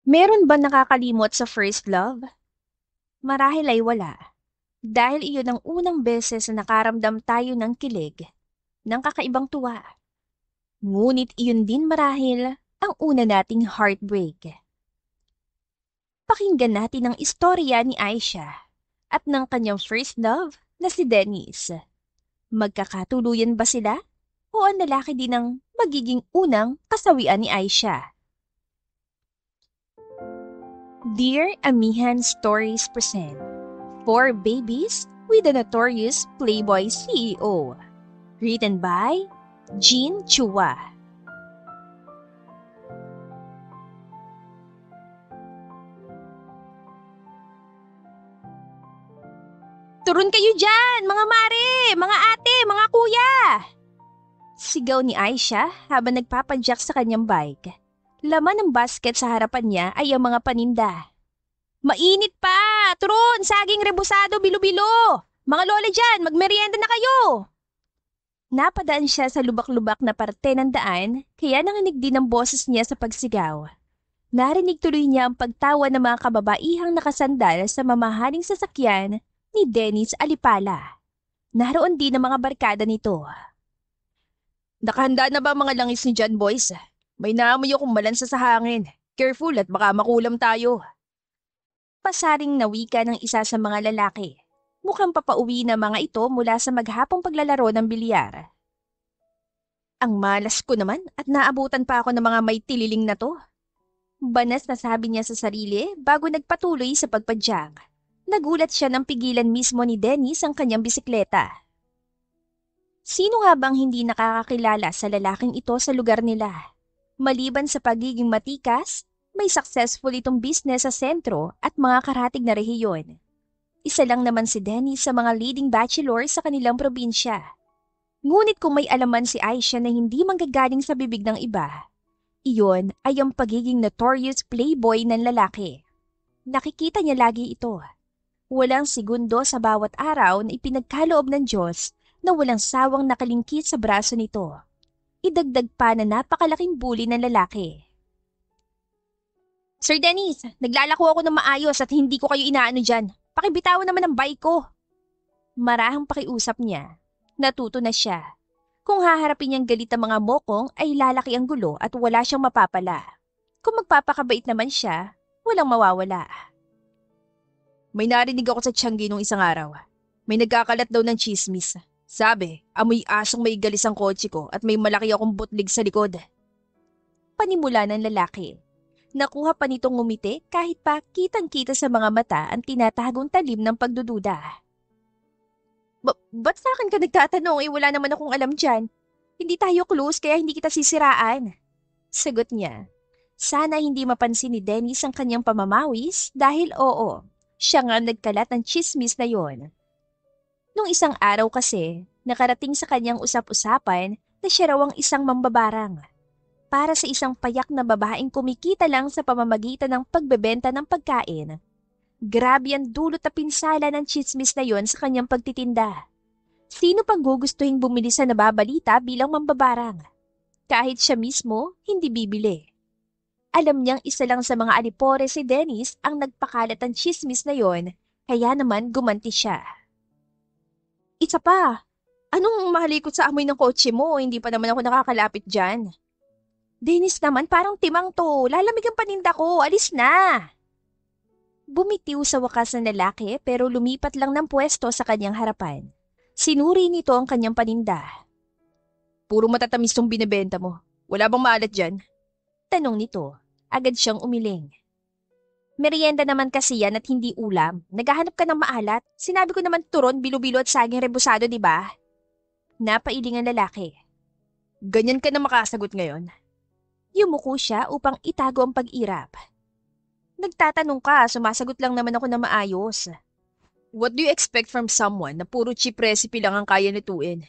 Meron ba nakakalimot sa first love? Marahil ay wala. Dahil iyon ang unang beses na nakaramdam tayo ng kilig, ng kakaibang tuwa. Ngunit iyon din marahil ang una nating heartbreak. Pakinggan natin ang istorya ni Aisha at ng kanyang first love na si Dennis. Magkakatuluyan ba sila? O ang lalaki din ang magiging unang kasawian ni Aisha? Dear Amihan Stories present Four Babies with the Notorious Playboy CEO. Written by Jean Chua. Turun kayo dyan, mga mare, mga ate, mga kuya! Sigaw ni Aisha habang nagpapadyak sa kanyang bike. Laman ng basket sa harapan niya ay ang mga paninda. Mainit pa! Turun! Saging rebusado bilo-bilo! Mga lola dyan, magmerienda na kayo! Napadaan siya sa lubak-lubak na parte ng daan, kaya nanginig din ang boses niya sa pagsigaw. Narinig tuloy niya ang pagtawa ng mga kababaihang nakasandal sa mamahaling sasakyan ni Dennis Alipala. Naroon din ang mga barkada nito. Nakahanda na ba mga langis ni John Boys? May naamoy akong malansa sa hangin. Careful at baka makulam tayo. Pasaring nawika ng isa sa mga lalaki. Mukhang papauwi na mga ito mula sa maghapong paglalaro ng bilyar. Ang malas ko naman at naabutan pa ako ng mga may tililing na to. Banas na sabi niya sa sarili bago nagpatuloy sa pagpadyak. Nagulat siya nang pigilan mismo ni Dennis ang kanyang bisikleta. Sino nga bang hindi nakakakilala sa lalaking ito sa lugar nila? Maliban sa pagiging matikas, may successful itong business sa sentro at mga karatig na rehiyon. Isa lang naman si Dennis sa mga leading bachelor sa kanilang probinsya. Ngunit kung may alaman si Aisha na hindi manggagaling sa bibig ng iba, iyon ay ang pagiging notorious playboy ng lalaki. Nakikita niya lagi ito. Walang segundo sa bawat araw na ipinagkaloob ng Diyos na walang sawang nakalingkit sa braso nito. Idagdag pa na napakalaking bully ng lalaki. Sir Dennis, naglalako ako ng maayos at hindi ko kayo inaano dyan. Pakibitawan naman ang bike ko. Marahang pakiusap niya. Natuto na siya. Kung haharapin niyang galit ang mga mokong ay lalaki ang gulo at wala siyang mapapala. Kung magpapakabait naman siya, walang mawawala. May narinig ako sa Tianggi nung isang araw. May nagkakalat daw ng chismis. Sabi, amoy asong may galis ang kotse ko at may malaki akong butlig sa likod. Panimula ng lalaki. Nakuha pa nitong ngumiti kahit pa kitang-kita sa mga mata ang tinatagong talim ng pagdududa. Ba't sa akin ka nagtatanong? Wala naman akong alam dyan. Hindi tayo close kaya hindi kita sisiraan. Sagot niya. Sana hindi mapansin ni Dennis ang kanyang pamamawis dahil oo, siya nga nagkalat ng chismis na yon. Nung isang araw kasi, nakarating sa kanyang usap-usapan na siya raw ang isang mambabarang. Para sa isang payak na babaeng kumikita lang sa pamamagitan ng pagbebenta ng pagkain. Grabe ang dulot na pinsala ng chismis na yon sa kanyang pagtitinda. Sino pang gugustuhin bumili sa nababalita bilang mambabarang? Kahit siya mismo, hindi bibili. Alam niyang isa lang sa mga alipore si Dennis ang nagpakalat ng chismis na yon, kaya naman gumanti siya. Isa pa, anong mahalikot sa amoy ng kotse mo? Hindi pa naman ako nakakalapit dyan. Dennis naman, parang timang to. Lalamig ang paninda ko. Alis na! Bumitiw sa wakas ng lalaki pero lumipat lang ng pwesto sa kanyang harapan. Sinuri nito ang kanyang paninda. Puro matatamis tong binibenta mo. Wala bang maalat dyan? Tanong nito. Agad siyang umiling. Merienda naman kasi yan at hindi ulam. Naghahanap ka ng maalat. Sinabi ko naman turon, bilo-bilo at saging rebusado, di ba? Napailing ang lalaki. Ganyan ka na makasagot ngayon? Yumuko siya upang itago ang pag-irap. Nagtatanong ka, sumasagot lang naman ako na maayos. What do you expect from someone na puro cheap recipe lang ang kaya nituin?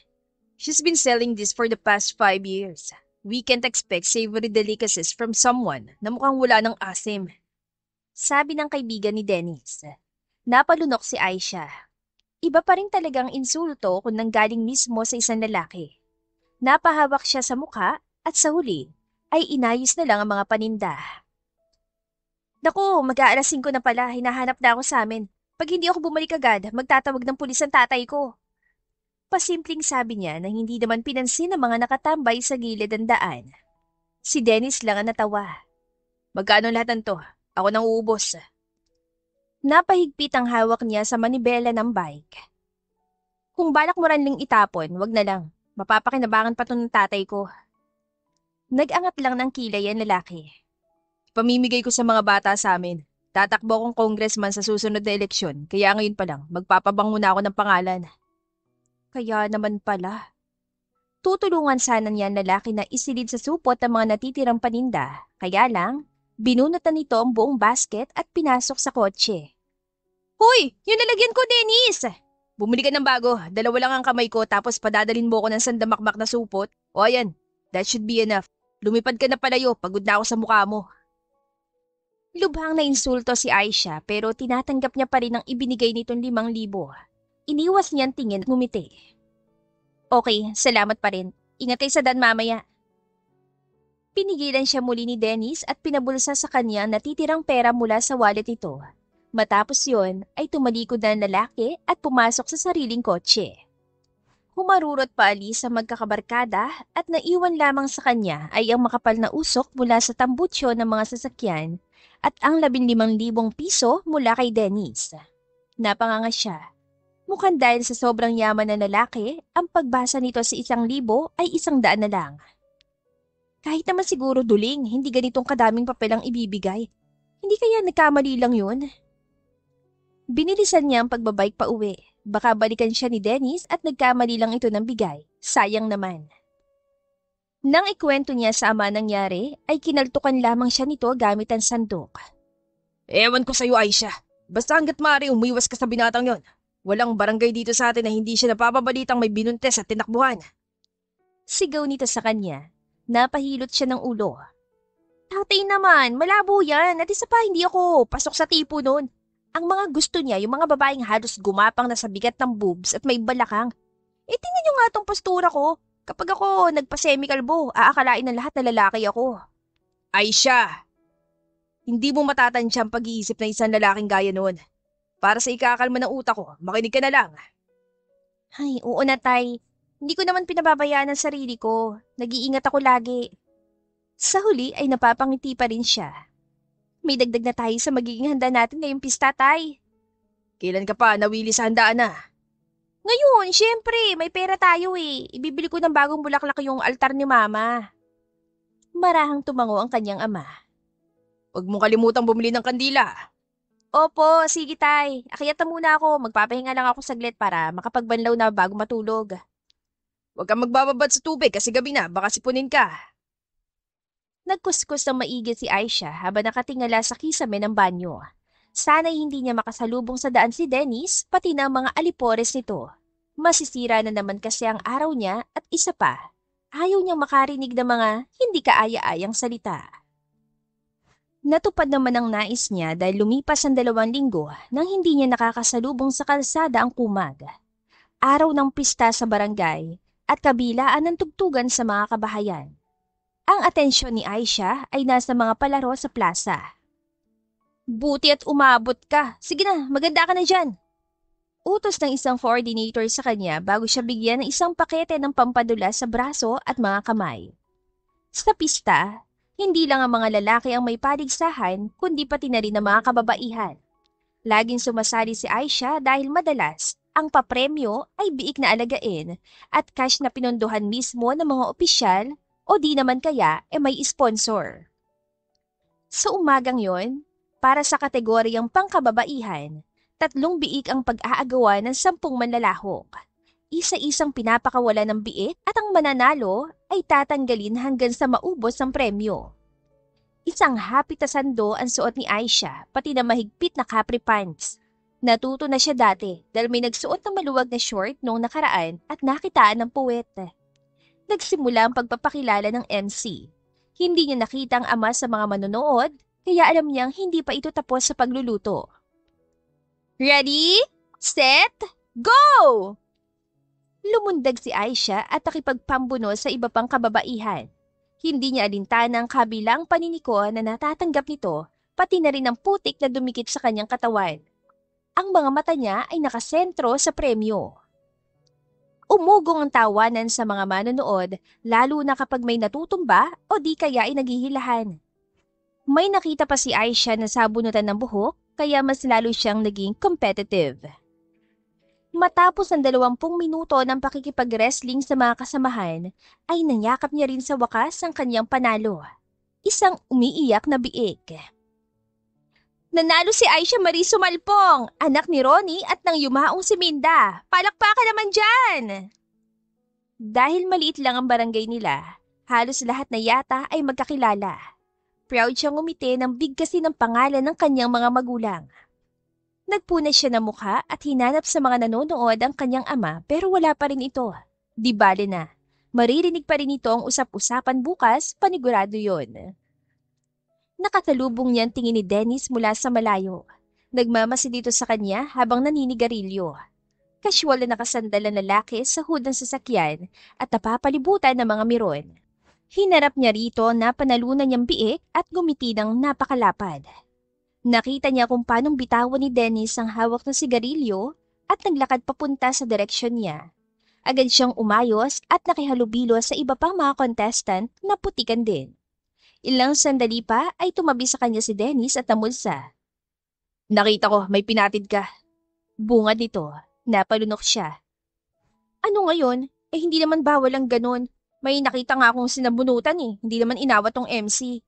She's been selling this for the past 5 years. We can't expect savory delicacies from someone na mukhang wala ng asim. Sabi ng kaibigan ni Dennis. Napalunok si Aisha. Iba pa rin talagang insulto kung nanggaling mismo sa isang lalaki. Napahawak siya sa mukha at sa huli ay inayos na lang ang mga paninda. Naku, mag-aalas 5 na pala, hinahanap na ako sa amin. Pag hindi ako bumalik agad, magtatawag ng pulis ang tatay ko. Pasimpleng sabi niya nang hindi naman pinansin ang mga nakatambay sa gilid ng daan. Si Dennis lang ang natawa. Magkano lahat ng to? Ako nang uubos. Napahigpit ang hawak niya sa manibela ng bike. Kung balak mo rin lang itapon, wag na lang. Mapapakinabangan pa to ng tatay ko. Nag-angat lang ng kilay ang lalaki. Pamimigay ko sa mga bata sa amin. Tatakbo akong congressman sa susunod na eleksyon, kaya ngayon pa lang, magpapabango na ako ng pangalan. Kaya naman pala. Tutulungan sana niya ang lalaki na isilid sa supot ang mga natitirang paninda. Kaya lang, binunutan nito ang buong basket at pinasok sa kotse. Hoy! Yung lalagyan ko, Dennis! Bumili ka ng bago. Dalawa lang ang kamay ko tapos padadalin mo ko ng sandamakmak na supot. O ayan, that should be enough. Lumipad ka na palayo, pagod na ako sa mukha mo. Lubhang na insulto si Aisha pero tinatanggap niya pa rin ang ibinigay nitong 5,000. Iniwas niyang tingin at ngumiti. Okay, salamat pa rin. Ingat kayo sa daan mamaya. Pinigilan siya muli ni Dennis at pinabulsa sa kanya ang natitirang pera mula sa wallet nito. Matapos yon ay tumalikod na ang lalaki at pumasok sa sariling kotse. Humarurot pa alis sa magkakabarkada at naiwan lamang sa kanya ay ang makapal na usok mula sa tambutsyo ng mga sasakyan at ang 15,000 piso mula kay Dennis. Napanganga siya. Mukhang dahil sa sobrang yaman ng lalaki, ang pagbasa nito sa 1,000 ay 100 na lang. Kahit naman siguro duling, hindi ganitong kadaming papel ang ibibigay. Hindi kaya nagkamali lang yun? Binilisan niya ang pagbabike pa uwi. Baka balikan siya ni Dennis at nagkamali lang ito ng bigay. Sayang naman. Nang ikwento niya sa ama nangyari, ay kinaltukan lamang siya nito gamit ang sandok. Ewan ko sa'yo, Aisha. Basta hanggat maaari umiwas ka sa binatang yon. Walang barangay dito sa atin na hindi siya napapabalitang may binuntes at tinakbuhan. Sigaw nito sa kanya. Napahilot siya ng ulo. Tatay naman, malabo yan. At isa pa, hindi ako pasok sa tipo nun. Ang mga gusto niya, yung mga babaeng halos gumapang na sa bigat ng boobs at may balakang. Tingnan niyo nga tong postura ko. Kapag ako nagpa-semi-kalbo, aakalain ng lahat na lalaki ako. Aisha! Hindi mo matatansya ang pag-iisip ng isang lalaking gaya noon. Para sa ikakalma ng utak ko, makinig ka na lang. Ay, oo na tay. Hindi ko naman pinababayaan ang sarili ko. Nag-iingat ako lagi. Sa huli ay napapangiti pa rin siya. May dagdag na tayo sa magiging handa natin ngayong pista, tay. Kailan ka pa nawili sa handaan na? Ngayon, syempre, may pera tayo eh. Ibibili ko ng bagong bulaklak yung altar ni mama. Marahang tumango ang kanyang ama. Huwag mong kalimutang bumili ng kandila. Opo, sige tay. Akyat na muna ako. Magpapahinga lang ako saglit para makapagbanlaw na bago matulog. Huwag kang magbababad sa tubig kasi gabi na, baka sipunin ka. Nagkuskus ng maigi si Aisha habang nakatingala sa kisame ng banyo. Sana'y hindi niya makasalubong sa daan si Dennis pati na ang mga alipores nito. Masisira na naman kasi ang araw niya at isa pa, ayaw niyang makarinig ng mga hindi kaaya-ayang salita. Natupad naman ang nais niya dahil lumipas ang 2 linggo nang hindi niya nakakasalubong sa kalsada ang kumag. Araw ng pista sa barangay at kabilaan ng tugtugan sa mga kabahayan. Ang atensyon ni Aisha ay nasa mga palaro sa plaza. Buti at umabot ka. Sige na, maganda ka na dyan. Utos ng isang coordinator sa kanya bago siya bigyan ng isang pakete ng pampadula sa braso at mga kamay. Sa pista, hindi lang ang mga lalaki ang may paligsahan kundi pati na rin ang mga kababaihan. Laging sumasali si Aisha dahil madalas ang papremyo ay biik na alagain at cash na pinondohan mismo ng mga opisyal o di naman kaya may sponsor. Sa umagang yon, para sa kategoryang pangkababaihan, 3 biik ang pag-aagawa ng 10 manlalahok. Isa-isang pinapakawala ng biik at ang mananalo ay tatanggalin hanggang sa maubos ang premyo. Isang hapit na sando ang suot ni Aisha pati na mahigpit na capri pants. Natuto na siya dati dahil may nagsuot ng maluwag na short noong nakaraan at nakitaan ng puwet. Nagsimula ang pagpapakilala ng MC. Hindi niya nakita ang ama sa mga manonood kaya alam niyang hindi pa ito tapos sa pagluluto. Ready? Set? Go! Lumundag si Aisha at nakipagpambuno sa iba pang kababaihan. Hindi niya alintana ang kabilang paniniko na natatanggap nito pati na rin ang putik na dumikit sa kanyang katawan. Ang mga mata niya ay nakasentro sa premyo. Umugong ang tawanan sa mga manonood, lalo na kapag may natutumba o di kaya ay naghihilahan. May nakita pa si Aisha na sabunutan ng buhok, kaya mas lalo siyang naging competitive. Matapos ang 20 minuto ng pakikipag-wrestling sa mga kasamahan, ay nanyakap niya rin sa wakas ang kanyang panalo. Isang umiiyak na biik. Nanalo si Aisha Marie Sumalpong, anak ni Ronnie at ng yumaong si Minda. Palakpakan naman dyan! Dahil maliit lang ang barangay nila, halos lahat na yata ay magkakilala. Proud siyang umiti nang bigkasin ang pangalan ng kanyang mga magulang. Nagpunas siya ng mukha at hinanap sa mga nanonood ang kanyang ama pero wala pa rin ito. Di bale na. Maririnig pa rin ito ang usap-usapan bukas, panigurado yon. Nakatalubong niya ang tingin ni Dennis mula sa malayo. Nagmamasid dito sa kanya habang naninigarilyo. Kasyual na nakasandal ang lalaki sa hood ng sasakyan at napapalibutan ng mga miron. Hinarap niya rito na panalunan niyang biik at gumiti ng napakalapad. Nakita niya kung paanong bitawan ni Dennis ang hawak ng sigarilyo at naglakad papunta sa direksyon niya. Agad siyang umayos at nakihalubilo sa iba pang mga contestant na putikan din. Ilang sandali pa ay tumabi sa kanya si Dennis at namulsa. Nakita ko, may pinatid ka. Bungad nito, napalunok siya. Ano ngayon? Hindi naman bawal ang ganon. May nakita nga akong sinabunutan hindi naman inawat tong MC.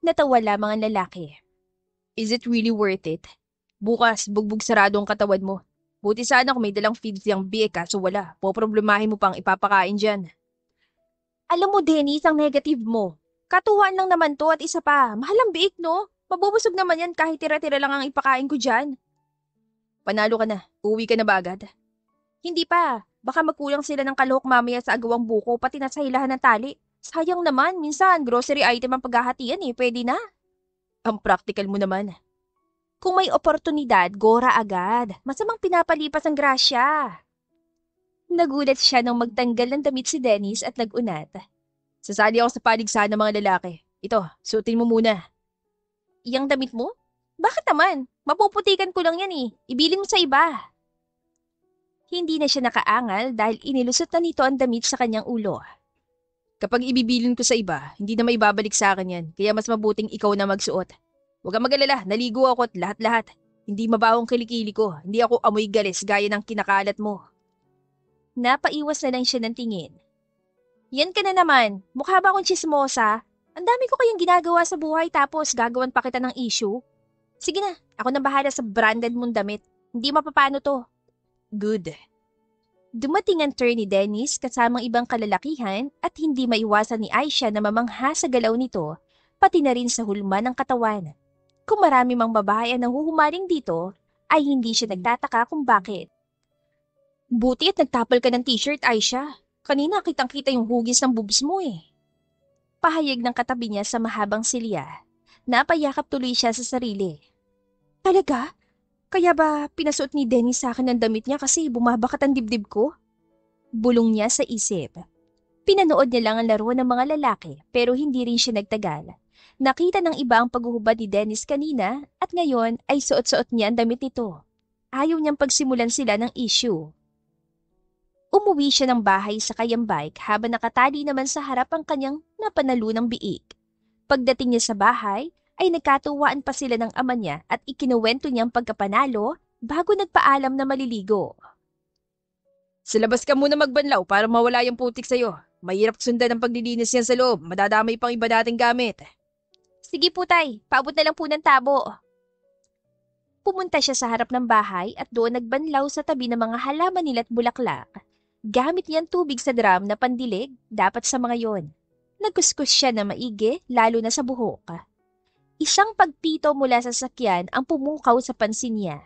Natawa lamang ang lalaki. Is it really worth it? Bukas, bugbog sarado ang katawan mo. Buti sana kung may dalang feeds yung biik kaso wala. Poproblemahin mo pang ipapakain dyan. Alam mo, Dennis, ang negative mo. Katuhan lang naman to at isa pa. Mahal ang biik, no? Mabubusog naman yan kahit tira-tira lang ang ipakain ko dyan. Panalo ka na. Uwi ka na ba agad? Hindi pa. Baka magkulang sila ng kalahok mamaya sa agawang buko pati na sa hilahan ng tali. Sayang naman, minsan grocery item ang paghahatian pwede na. Ang practical mo naman. Kung may oportunidad, gora agad. Masamang pinapalipas ang grasya. Nagulat siya nang magtanggal ng damit si Dennis at nagunat. Sasali ako sa paligsahan ng mga lalaki. Ito, suotin mo muna. Iyang damit mo? Bakit naman? Mapuputikan ko lang yan Ibilin mo sa iba. Hindi na siya nakaangal dahil inilusot na nito ang damit sa kanyang ulo. Kapag ibibilin ko sa iba, hindi na maibabalik sa akin yan, kaya mas mabuting ikaw na magsuot. Huwag kang mag-alala, naligo ako at lahat-lahat. Hindi mabawang kilikili ko, hindi ako amoy galis gaya ng kinakalat mo. Napaiwas na lang siya ng tingin. Yan ka na naman, mukha ba akong tsismosa? Ang dami ko kayang ginagawa sa buhay tapos gagawan pa kita ng issue. Sige na, ako na bahala sa branded mong damit. Hindi mapapano to. Good. Dumating ang turn ni Dennis kasamang ibang kalalakihan at hindi maiwasan ni Aisha na mamangha sa galaw nito, pati na rin sa hulma ng katawan. Kung marami mang babae ang nahuhumaling dito, ay hindi siya nagtataka kung bakit. Buti at nagtapal ka ng t-shirt, Aisha. Kanina kitang-kita yung hugis ng boobs mo Pahayag ng katabi niya sa mahabang silya. Napayakap tuloy siya sa sarili. Talaga? Kaya ba pinasuot ni Dennis sa akin ang damit niya kasi bumabakat ang dibdib ko? Bulong niya sa isip. Pinanood niya lang ang laro ng mga lalaki pero hindi rin siya nagtagal. Nakita ng iba ang paghuhubad ni Dennis kanina at ngayon ay suot-suot niya ang damit nito. Ayaw niyang pagsimulan sila ng issue. Umuwi siya ng bahay sa kanyang bike habang nakatali naman sa harap ang kanyang napanalunang biik. Pagdating niya sa bahay, ay nagkatuwaan pa sila ng ama niya at ikinuwento niyang pagkapanalo bago nagpaalam na maliligo. Sa labas ka muna magbanlaw para mawala yung putik sa'yo. Mahirap sundan ang paglilinis yan sa loob. Madadamay pang iba nating gamit. Sige po tay, paabot na lang po ng tabo. Pumunta siya sa harap ng bahay at doon nagbanlaw sa tabi ng mga halaman nila at bulaklak. Gamit niyan tubig sa drum na pandilig dapat sa mga yon. Nagkuskus siya na maigi lalo na sa buhok. Isang pagpito mula sa sakyan ang pumukaw sa pansin niya.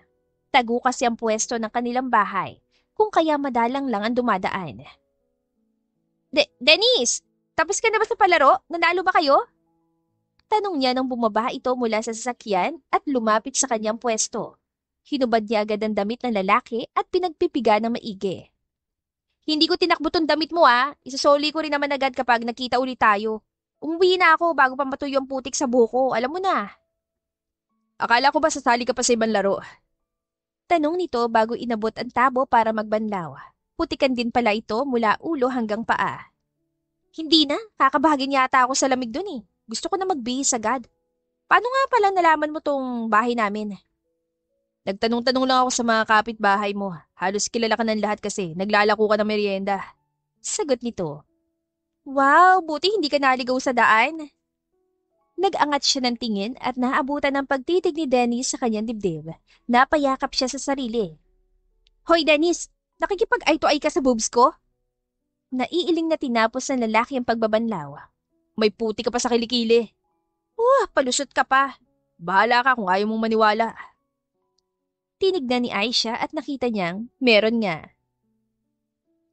Tago kasi ang pwesto ng kanilang bahay, kung kaya madalang lang ang dumadaan. Dennis! Tapos ka na ba sa palaro? Nanalo ba kayo? Tanong niya nang bumaba ito mula sa sasakyan at lumapit sa kanyang pwesto. Hinubad niya agad ang damit ng lalaki at pinagpipiga ng maigi. Hindi ko tinakbo tong damit mo Isasoli ko rin naman agad kapag nakita ulit tayo. Umuwi na ako bago pa matuyo ang putik sa buko, alam mo na. Akala ko ba sasali ka pa sa ibang laro? Tanong nito bago inabot ang tabo para magbanlaw. Putikan din pala ito mula ulo hanggang paa. Hindi na, kakabahagin yata ako sa lamig dun eh. Gusto ko na magbihis agad. Paano nga pala nalaman mo tong bahay namin? Nagtanong-tanong lang ako sa mga kapitbahay mo. Halos kilala ka ng lahat kasi naglalako ka ng merienda. Sagot nito. Wow, buti hindi ka naligaw sa daan. Nag-angat siya ng tingin at naabutan ng pagtitig ni Dennis sa kanyang dibdib. Napayakap siya sa sarili. Hoy Dennis, nakikipag-eye to eye ka sa boobs ko? Naiiling na tinapos ng lalaki ang pagbabanlaw. May puti ka pa sa kilikili. Palusot ka pa. Bahala ka kung ayaw mong maniwala. Tinignan ni Aisha at nakita niyang meron nga.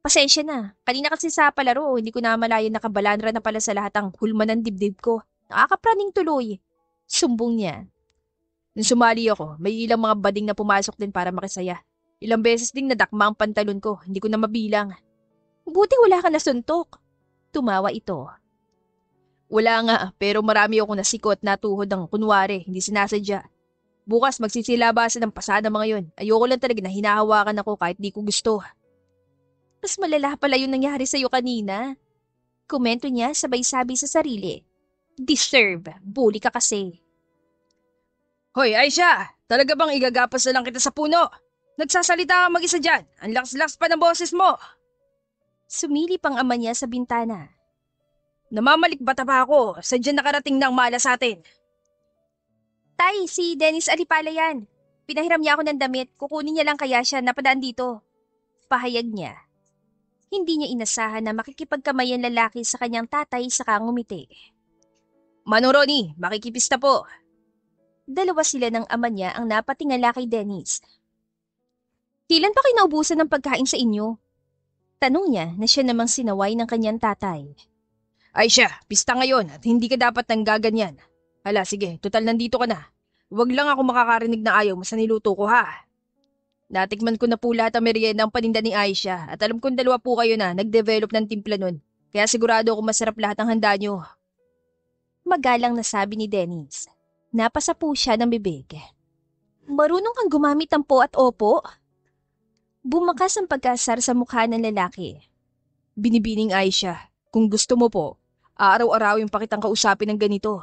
Pasensya na, kanina kasi sa palaro, hindi ko na malayan nakabalandra na pala sa lahat ang hulma ng dibdib ko. Nakakapraning tuloy. Sumbong niya. Nung sumali ako, may ilang mga bading na pumasok din para makisaya. Ilang beses ding nadakma ang pantalon ko, hindi ko na mabilang. Buti wala ka nasuntok. Tumawa ito. Wala nga, pero marami ako nasikot na tuhod ng kunwari, hindi sinasadya. Bukas magsisilabasan ng pasada mga yun. Ayoko lang talaga na hinahawakan ako kahit di ko gusto. Mas malala pala yung nangyari sa'yo kanina. Komento niya sabay sabi sa sarili. Deserve, bully ka kasi. Hoy, Aisha! Talaga bang igagapas na lang kita sa puno? Nagsasalita ka mag-isa dyan. Ang lakas-lakas pa ng boses mo. Sumilip ang ama niya sa bintana. Namamalik bata pa ako. Sadyan nakarating ng mala sa atin. Tay, si Dennis Alipala yan. Pinahiram niya ako ng damit. Kukunin niya lang kaya siya napadaan dito. Pahayag niya. Hindi niya inasahan na makikipagkamay ang lalaki sa kanyang tatay sa ngumiti. Manong Ronnie, makikipis na po. Dalawa sila ng ama niya ang napatingala kay Dennis. Kailan pa kayo naubusan ng pagkain sa inyo? Tanong niya na siya namang sinaway ng kanyang tatay. Aisha, pista ngayon at hindi ka dapat nang gaganyan. Hala, sige, total nandito ka na. Huwag lang ako makakarinig na ayaw mo sa niluto ko ha. Natikman ko na po lahat ang merienda ang paninda ni Aisha at alam kong dalawa po kayo na nag-develop ng timpla nun. Kaya sigurado ako masarap lahat ng handa nyo. Magalang na sabi ni Dennis. Napasa po siya ng bibig. Marunong kang gumamit ng po at opo? Bumakas ang pagkasar sa mukha ng lalaki. Binibining Aisha, kung gusto mo po, araw-arawin pa kitang kausapin ng ganito.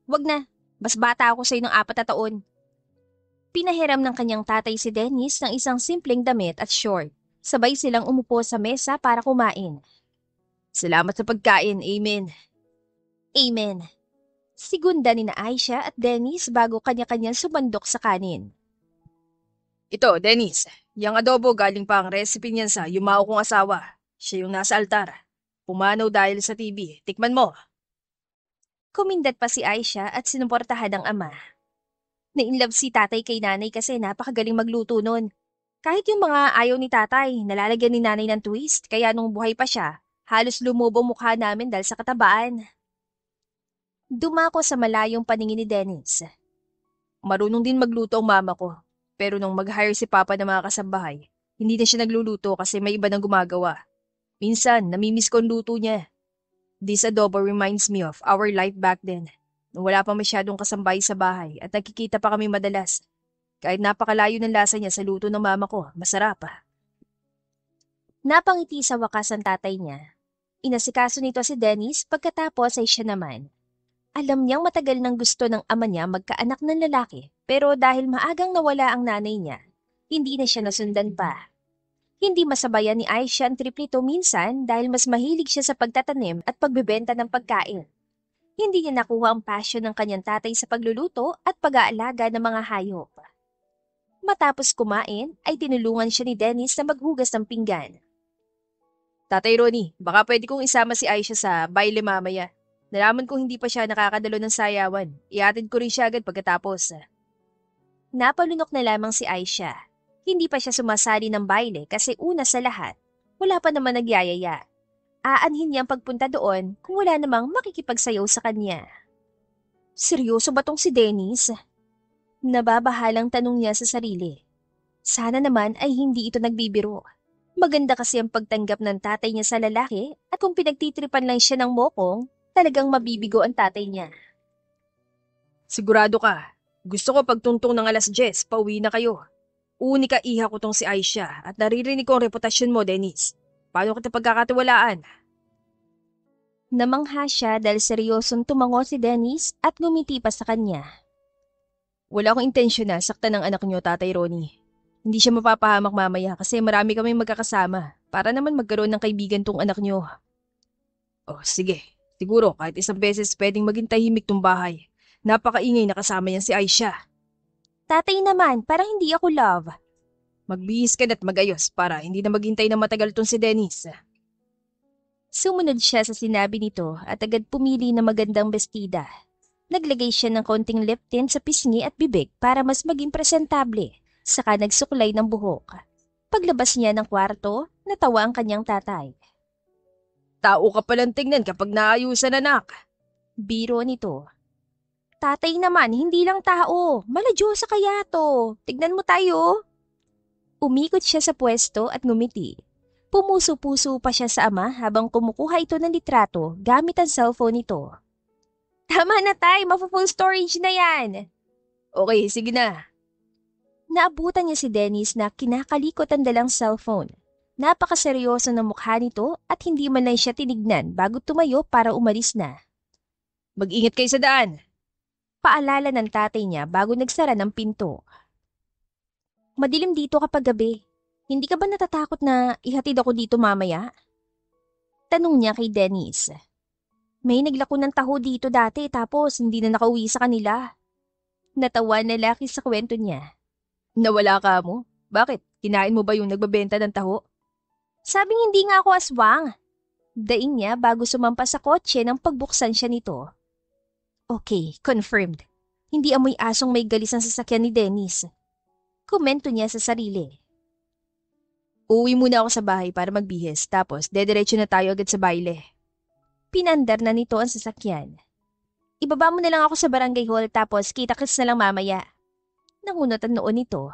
Wag na, mas bata ako sa'yo ng 4 na taon. Pinahiram ng kanyang tatay si Dennis ng isang simpleng damit at short. Sabay silang umupo sa mesa para kumain. Salamat sa pagkain, amen. Amen. Sigunda ni na Aisha at Dennis bago kanya-kanyang sumandok sa kanin. Ito, Dennis, yung adobo galing pa ang recipe niyan sa yumao kong asawa. Siya yung nasa altar. Pumanaw dahil sa TV. Tikman mo. Kumindat pa si Aisha at sinuportahan ng ama. Na-inlove si tatay kay nanay kasi napakagaling magluto nun. Kahit yung mga ayaw ni tatay, nalalagyan ni nanay ng twist, kaya nung buhay pa siya, halos lumubo mukha namin dahil sa katabaan. Dumako sa malayong paningin ni Dennis. Marunong din magluto ang mama ko. Pero nung mag-hire si Papa ng mga kasambahay, hindi na siya nagluluto kasi may iba nang gumagawa. Minsan, namimiss ko ang luto niya. This adobo reminds me of our life back then. Nung wala pa masyadong kasambay sa bahay at nagkikita pa kami madalas. Kahit napakalayo ng lasa niya sa luto ng mama ko, masarap pa. Napangiti sa wakas ang tatay niya. Inasikaso nito si Dennis pagkatapos ay siya naman. Alam niyang matagal nang gusto ng ama niya magkaanak ng lalaki pero dahil maagang nawala ang nanay niya, hindi na siya nasundan pa. Hindi masabayan ni Aisha ang trip nito minsan dahil mas mahilig siya sa pagtatanim at pagbebenta ng pagkain. Hindi niya nakuha ang passion ng kanyang tatay sa pagluluto at pag-aalaga ng mga hayop. Matapos kumain, ay tinulungan siya ni Dennis na maghugas ng pinggan. Tatay Ronnie, baka pwede kong isama si Aisha sa baile mamaya. Nalaman kong hindi pa siya nakakadalo ng sayawan. Iatid ko rin siya agad pagkatapos. Napalunok na lamang si Aisha. Hindi pa siya sumasali ng baile kasi una sa lahat, wala pa naman nagyayaya. Aanhin niya ang pagpunta doon kung wala namang makikipagsayaw sa kanya. Seryoso ba tong si Dennis? Nababahalang tanong niya sa sarili. Sana naman ay hindi ito nagbibiro. Maganda kasi ang pagtanggap ng tatay niya sa lalaki at kung pinagtitripan lang siya ng mokong, talagang mabibigo ang tatay niya. Sigurado ka. Gusto ko pagtuntong ng 10:00, pauwi na kayo. Unika iha ko tong si Aisha at naririnig ko ang reputasyon mo, Dennis. Paano kita pagkakatiwalaan? Namangha siya dahil seryosong tumango si Dennis at ngumiti pa sa kanya. Wala akong intensyon na saktan ng anak niyo, Tatay Ronnie. Hindi siya mapapahamak mamaya kasi marami kaming magkakasama para naman magkaroon ng kaibigan tong anak niyo. Oh, sige. Siguro kahit isang beses pwedeng maging tahimik tong bahay. Napakaingay na kasama yan si Aisha. Tatay naman, parang hindi ako love. Magbihis ka na't magayos para hindi na maghintay na matagal tong si Dennis. Sumunod siya sa sinabi nito at agad pumili ng magandang bestida. Naglagay siya ng konting lip tint sa pisngi at bibig para mas maging presentable, saka nagsuklay ng buhok. Paglabas niya ng kwarto, natawa ang kanyang tatay. Tao ka palang tingnan kapag naayusan, anak. Biro nito. Tatay naman, hindi lang tao. Maladyosa kaya to. Tignan mo tayo. Umikot siya sa pwesto at ngumiti. Pumuso-puso pa siya sa ama habang kumukuha ito ng litrato gamit ang cellphone nito. Tama na tay, mafu-full storage na yan. Okay, sige na. Naabutan niya si Dennis na kinakalikot ang dalang cellphone. Napakaseryoso ng mukha nito at hindi man lang siya tinignan bago tumayo para umalis na. Mag-ingat kayo sa daan. Paalala ng tatay niya bago nagsara ng pinto. Madilim dito kapag gabi. Hindi ka ba natatakot na ihatid ako dito mamaya? Tanong niya kay Dennis. May naglako ng taho dito dati tapos hindi na nakauwi sa kanila. Natawa na laki sa kwento niya. Nawala ka mo? Bakit? Kinain mo ba yung nagbabenta ng taho? Sabing hindi nga ako aswang. Daing niya bago sumampa sa kotse nang pagbuksan siya nito. Okay, confirmed. Hindi amoy asong may galis ang sasakyan ni Dennis. Komento niya sa sarili. Uuwi muna ako sa bahay para magbihis tapos dediretso na tayo agad sa baile. Pinandar na nito ang sasakyan. Ibaba mo na lang ako sa barangay hall tapos kita-kits na lang mamaya. Nangunot ang noon nito.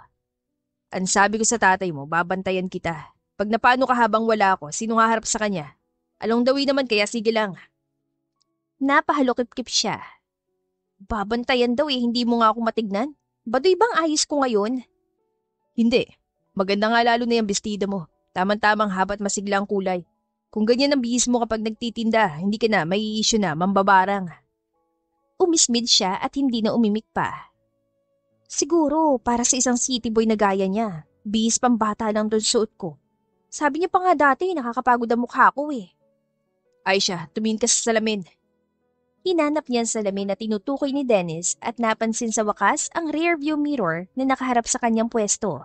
Ang sabi ko sa tatay mo, babantayan kita. Pag napano ka habang wala ako, sino haharap sa kanya? Along the way naman kaya sige lang. Napahalukip-kip siya. Babantayan daw hindi mo nga ako matignan. Baduy bang ayos ko ngayon? Hindi. Maganda nga lalo na yung bestida mo. Tamang-tamang habat masiglang kulay. Kung ganyan ang bihis mo kapag nagtitinda, hindi ka na, may issue na, mambabarang. Umismid siya at hindi na umimik pa. Siguro para sa isang city boy na gaya niya, bihis pambata lang doon suot ko. Sabi niya pa nga dati nakakapagod ang mukha ko eh. Aisha, tumingin ka sa salamin. Hinanap niya ang salamin na tinutukoy ni Dennis at napansin sa wakas ang rear view mirror na nakaharap sa kanyang pwesto.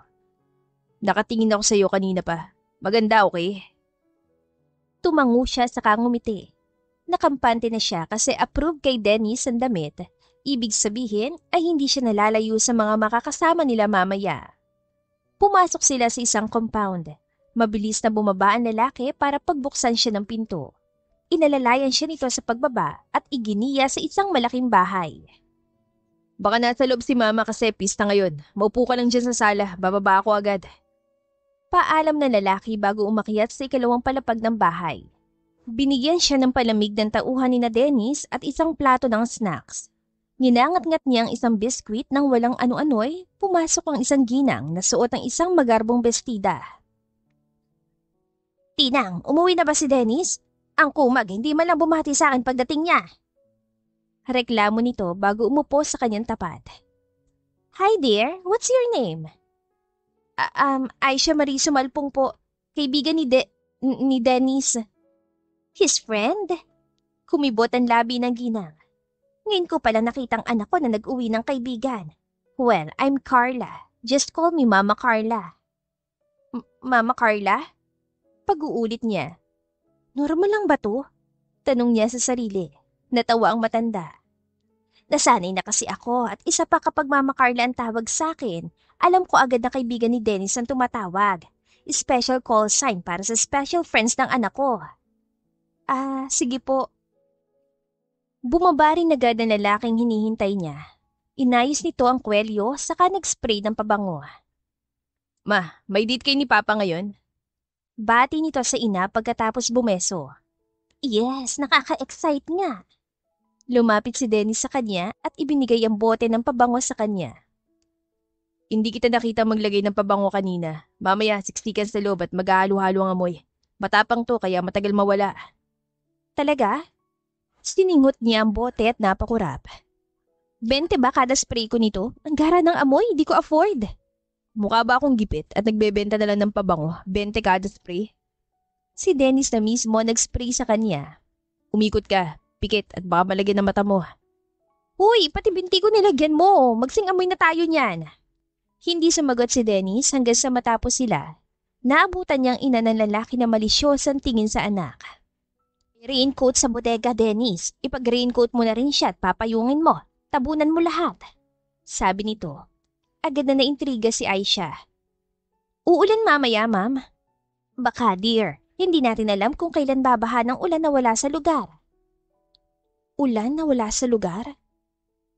Nakatingin ako sa iyo kanina pa. Maganda, okay? Tumango siya sa ngumiti. Nakampante na siya kasi approved kay Dennis ang damit. Ibig sabihin ay hindi siya nalalayo sa mga makakasama nila mamaya. Pumasok sila sa isang compound. Mabilis na bumaba ang lalaki para pagbuksan siya ng pinto. Inalalayan siya nito sa pagbaba at iginiya sa isang malaking bahay. Baka nasa loob si mama kasi pista ngayon. Maupo ka lang dyan sa sala, bababa ako agad. Paalam ng lalaki bago umakyat sa ikalawang palapag ng bahay. Binigyan siya ng palamig ng tauhan ni na Dennis at isang plato ng snacks. Ninangat-ngat niya ang isang biskwit nang walang ano-ano'y pumasok ang isang ginang na suot ng isang magarbong bestida. Tinang, umuwi na ba si Dennis? Ang kumag, hindi man lang bumati sa akin pagdating niya. Reklamo nito bago umupo sa kanyang tapat. Hi dear, what's your name? Aisha Marie Sumalpong po. Kaibigan ni Dennis. His friend? Kumibot ang labi ng ginang. Ngayon ko pala nakitang anak ko na nag-uwi ng kaibigan. Well, I'm Carla. Just call me Mama Carla. Mama Carla? Pag-uulit niya. Normal lang ba to? Tanong niya sa sarili. Natawa ang matanda. Nasanay na kasi ako at isa pa kapag Mama Carla ang tawag sa akin, alam ko agad na kaibigan ni Dennis ang tumatawag. Special call sign para sa special friends ng anak ko. Sige po. Bumaba rin agad ang lalaking hinihintay niya. Inayos nito ang kwelyo saka nag-spray ng pabango. Ma, may date kayo ni Papa ngayon? Bati nito sa ina pagkatapos bumeso. Yes, nakaka-excite nga. Lumapit si Dennis sa kanya at ibinigay ang bote ng pabango sa kanya. Hindi kita nakita maglagay ng pabango kanina. Mamaya, siksikan sa loob at mag-ahalo-halo ang amoy. Matapang to kaya matagal mawala. Talaga? Siningot niya ang bote at napakurap. 20 ba kada spray ko nito? Ang gara ng amoy, di ko afford. Mukha ba akong gipit at nagbebenta na lang ng pabango? 20 kada spray? Si Dennis na mismo nag-spray sa kanya. Umikot ka, pikit at baka malagyan ng mata mo. Uy, pati binti ko nilagyan mo. Magsing amoy na tayo niyan. Hindi sumagot si Dennis hanggang sa matapos sila. Naabutan niyang ina ng lalaki na malisyosang tingin sa anak. Raincoat sa bodega, Dennis. Ipag-raincoat mo na rin siya at papayungin mo. Tabunan mo lahat. Sabi nito. Agad na naintriga si Aisha. Uulan mamaya, ma'am. Baka, dear. Hindi natin alam kung kailan babaha ng ulan na wala sa lugar. Ulan na wala sa lugar?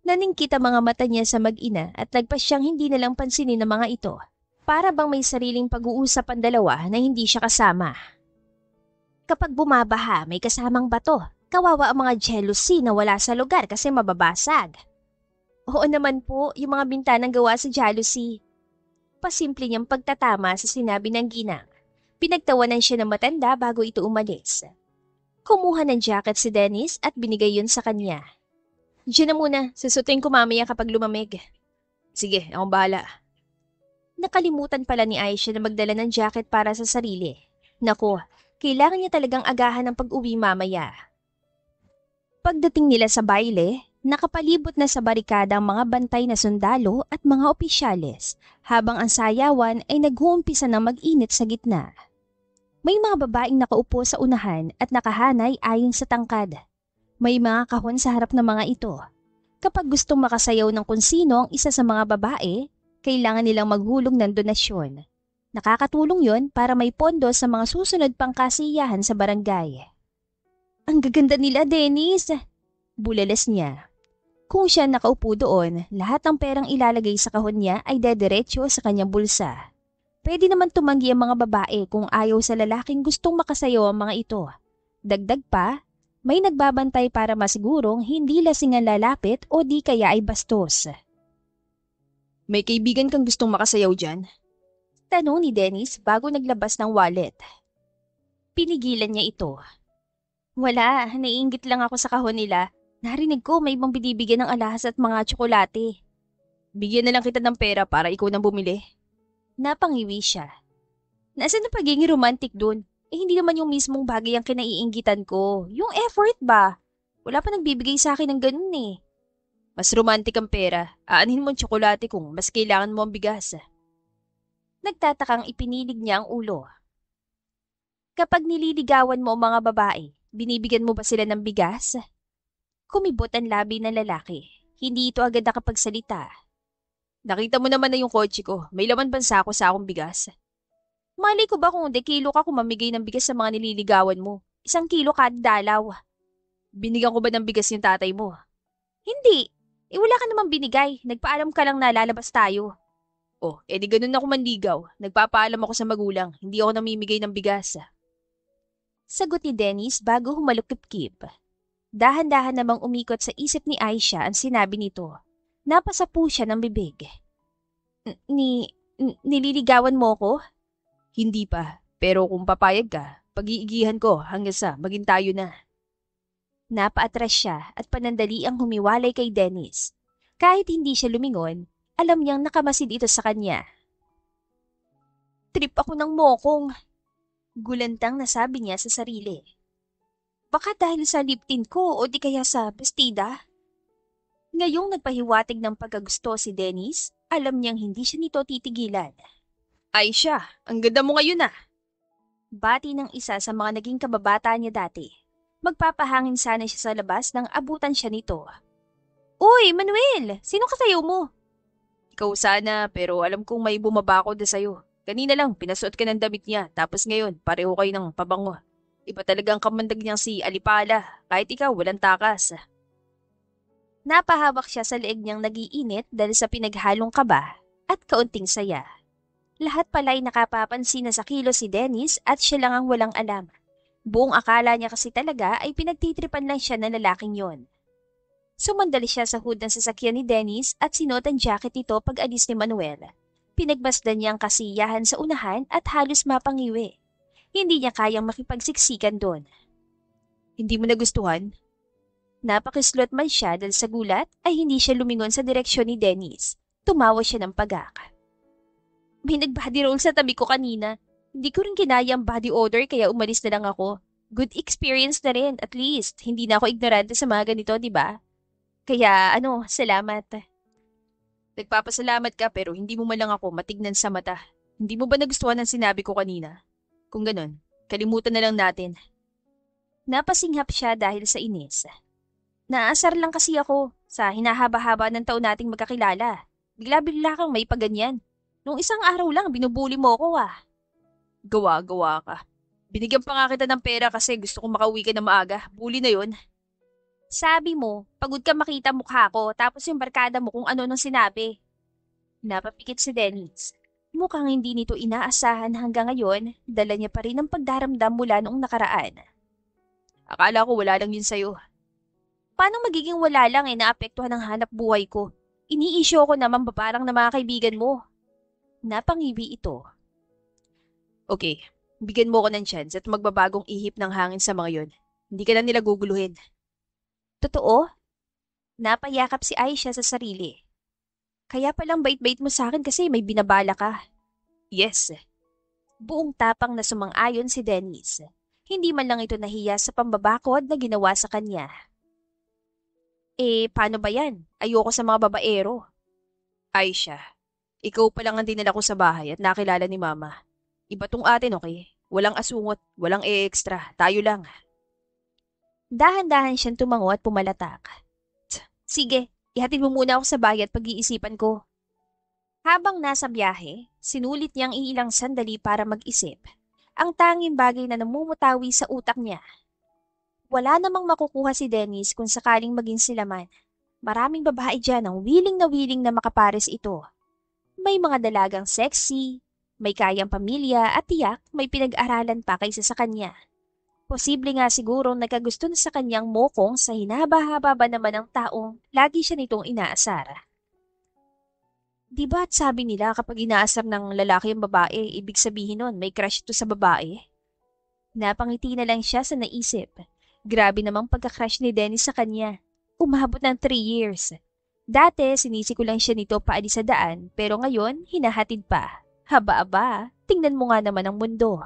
Naningkit ang mga mata niya sa mag-ina at nagpa siyang hindi nalang pansinin ng mga ito. Para bang may sariling pag-uusap ang dalawa na hindi siya kasama. Kapag bumabaha, may kasamang bato. Kawawa ang mga jealousy na wala sa lugar kasi mababasag. Oo naman po, yung mga bintanang gawa sa jealousy. Pasimple niyang pagtatama sa sinabi ng ginang. Pinagtawanan siya ng matanda bago ito umalis. Kumuha ng jacket si Dennis at binigay yun sa kanya. Diyan na muna, susutin ko mamaya kapag lumamig. Sige, akong bahala. Nakalimutan pala ni Aisha na magdala ng jacket para sa sarili. Naku, kailangan niya talagang agahan ng pag-uwi mamaya. Pagdating nila sa baile, nakapalibot na sa barikada ang mga bantay na sundalo at mga opisyales, habang ang sayawan ay nag-uumpisa ng mag-init sa gitna. May mga babaeng nakaupo sa unahan at nakahanay ayon sa tangkad. May mga kahon sa harap ng mga ito. Kapag gustong makasayaw ng kung sino ang isa sa mga babae, kailangan nilang maghulog ng donasyon. Nakakatulong yon para may pondo sa mga susunod pang kasiyahan sa barangay. Ang gaganda nila, Dennis! Bulalas niya. Kung siya nakaupo doon, lahat ng perang ilalagay sa kahon niya ay dediretso sa kanyang bulsa. Pwede naman tumanggi ang mga babae kung ayaw sa lalaking gustong makasayaw ang mga ito. Dagdag pa, may nagbabantay para masigurong hindi lasing ang lalapit o di kaya ay bastos. May kaibigan kang gustong makasayaw dyan? Tanong ni Dennis bago naglabas ng wallet. Pinigilan niya ito. Wala, naiinggit lang ako sa kahon nila. Narinig ko may ibang binibigyan ng alahas at mga tsokolate. Bigyan na lang kita ng pera para ikaw nang bumili. Napangiwi siya. Nasaan ang pagiging romantic dun? Hindi naman yung mismong bagay ang kinaiinggitan ko. Yung effort ba? Wala pa nagbibigay sa akin ng ganun eh. Mas romantic ang pera. Aanhin mo ang tsokolate kung mas kailangan mo ang bigas. Nagtatakang ipinilig niya ang ulo. Kapag nililigawan mo ang mga babae, binibigyan mo ba sila ng bigas? Kumibot ang labi ng lalaki. Hindi ito agad nakapagsalita. Nakita mo naman na yung kotse ko. May laman bang sako sa akong bigas? Mali ko ba kung dekilo ka kung mamigay ng bigas sa mga nililigawan mo? 1 kilo kada dalaw. Binigyan ko ba ng bigas yung tatay mo? Hindi. Wala ka namang binigay. Nagpaalam ka lang na lalabas tayo. Oh, edi ganun ako manligaw. Nagpapaalam ako sa magulang. Hindi ako namimigay ng bigas. Sagot ni Dennis bago humalukip-kip. Dahan-dahan namang umikot sa isip ni Aisha ang sinabi nito. Napasa po siya ng bibig. Nililigawan mo ko? Hindi pa, pero kung papayag ka, pag-iigihan ko hanggang sa maging tayo na. Napaatras siya at panandali ang humiwalay kay Dennis. Kahit hindi siya lumingon, alam niyang nakamasid ito sa kanya. Trip ako ng mokong. Gulantang nasabi niya sa sarili. Baka dahil sa lip tint ko o di kaya sa bestida? Ngayong nagpahiwatig ng pagkagusto si Dennis, alam niyang hindi siya nito titigilan. Aisha, ang ganda mo ngayon ah. Bati ng isa sa mga naging kababata niya dati. Magpapahangin sana siya sa labas nang abutan siya nito. Uy, Manuel! Sino kasayaw mo? Ikaw sana, pero alam kong may bumabako na sa'yo. Kanina lang, pinasuot ka ng damit niya, tapos ngayon, pareho kayo ng pabango. Iba talagang kamandag niyang si Alipala, kahit ikaw walang takas. Napahawak siya sa leeg niyang nagiinit dahil sa pinaghalong kaba at kaunting saya. Lahat pala ay nakapapansin na sa kilos si Dennis at siya lang ang walang alam. Buong akala niya kasi talaga ay pinagtitripan lang siya ng lalaking yon. Sumandali siya sa hood ng sasakyan ni Dennis at sinuot ang jacket nito pag alis ni Manuel. Pinagmasdan niya ang kasiyahan sa unahan at halos mapangiwi. Hindi niya kayang makipagsiksikan doon. Hindi mo nagustuhan? Napakislot man siya dahil sa gulat ay hindi siya lumingon sa direksyon ni Dennis. Tumawa siya ng pagak. May nag-body roll sa tabi ko kanina. Hindi ko rin kinaya ang body odor kaya umalis na lang ako. Good experience na rin, at least. Hindi na ako ignorante sa mga ganito, di ba? Kaya salamat. Nagpapasalamat ka pero hindi mo man lang ako matignan sa mata. Hindi mo ba nagustuhan ang sinabi ko kanina? Kung ganun, kalimutan na lang natin. Napasinghap siya dahil sa inis. Naasar lang kasi ako sa hinahaba-haba ng taon nating magkakilala. Bigla-bigla kang may paganyan. Nung isang araw lang, binubuli mo ako Gawa-gawa ka. Binigyan pa nga kita ng pera kasi gusto kong makauwi ka na maaga. Bully na yon. Sabi mo, pagod ka makita mukha ko tapos yung barkada mo kung ano nang sinabi. Napapikit si Dennis. Mukhang hindi nito inaasahan hanggang ngayon, dala niya pa rin ang pagdaramdam mula noong nakaraan. Akala ko wala lang yun sa'yo. Paano magiging wala lang naapektuhan ang hanap buhay ko? Iniisyo ko naman babarang na mga kaibigan mo. Napangiwi ito. Okay, bigyan mo ko ng chance at magbabagong ihip ng hangin sa mga yon. Hindi ka na nila guguluhin. Totoo? Napayakap si Aisha sa sarili. Kaya palang bait-bait mo sa akin kasi may binabala ka. Yes. Buong tapang na sumang-ayon si Dennis. Hindi man lang ito nahiya sa pambabakod na ginawa sa kanya. Paano ba yan? Ayoko sa mga babaero. Aisha, ikaw pa lang ang dinala ko sa bahay at nakilala ni Mama. Iba tong atin, okay? Walang asungot, walang e-extra. Tayo lang. Dahan-dahan siyang tumango at pumalatak. Sige, ihatid mo muna ako sa bahay at pag-iisipan ko. Habang nasa biyahe, sinulit niyang iilang sandali para mag-isip. Ang tanging bagay na namumutawi sa utak niya. Wala namang makukuha si Dennis kung sakaling maging sila man. Maraming babae dyan ang willing na makapares ito. May mga dalagang sexy, may kayang pamilya at tiyak may pinag-aralan pa kaysa sa kanya. Posible nga siguro nagkagusto na sa kanyang mokong sa hinaba-haba ba naman ng taong lagi siya nitong inaasar. Diba at sabi nila kapag inaasar ng lalaki ang babae, ibig sabihin nun may crush ito sa babae? Napangiti na lang siya sa naisip. Grabe namang pagka-crush ni Dennis sa kanya. Umabot ng 3 years. Dati sinisi ko lang siya nito paalis sa daan pero ngayon hinahatid pa. Haba-aba, tingnan mo nga naman ang mundo.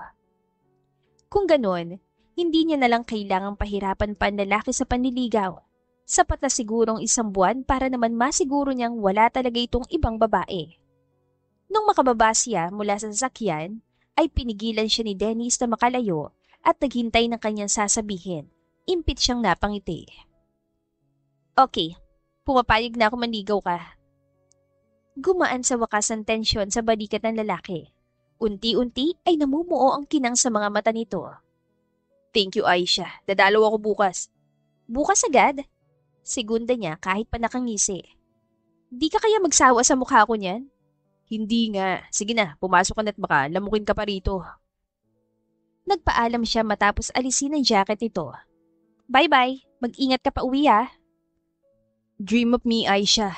Kung ganon, hindi niya nalang kailangang pahirapan pa ang lalaki sa panliligaw. Sapat na sigurong 1 buwan para naman masiguro niyang wala talaga itong ibang babae. Nung makababa siya mula sa sasakyan, ay pinigilan siya ni Dennis na makalayo at naghintay ng kanyang sasabihin. Impit siyang napangiti. Okay, pumapayag na ako manligaw ka. Gumaan sa wakas ang tensyon sa balikat ng lalaki. Unti-unti ay namumuo ang kinang sa mga mata nito. Thank you, Aisha. Dadalaw ako bukas. Bukas agad? Segunda niya kahit pa nakangisi. Di ka kaya magsawa sa mukha ko niyan? Hindi nga. Sige na, pumasok ka na't baka lamukin ka pa rito. Nagpaalam siya matapos alisin ang jacket nito. Bye-bye. Mag-ingat ka pa uwi ha. Dream of me, Aisha.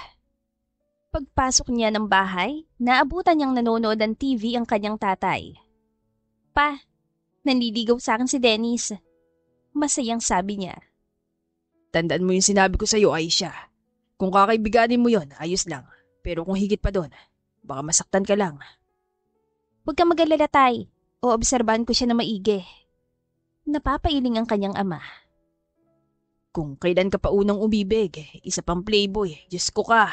Pagpasok niya ng bahay, naabutan niyang nanonood ng TV ang kanyang tatay. Pa, nanliligaw sa akin si Dennis. Masayang sabi niya. Tandaan mo yung sinabi ko sa'yo, Aisha. Kung kakaibiganin mo yon, ayos lang. Pero kung higit pa doon, baka masaktan ka lang. Huwag kang mag-alala, tay. Oobserbahan ko siya na maigi. Napapailing ang kanyang ama. Kung kailan ka pa unang umibig, isa pang playboy, Diyos ko ka.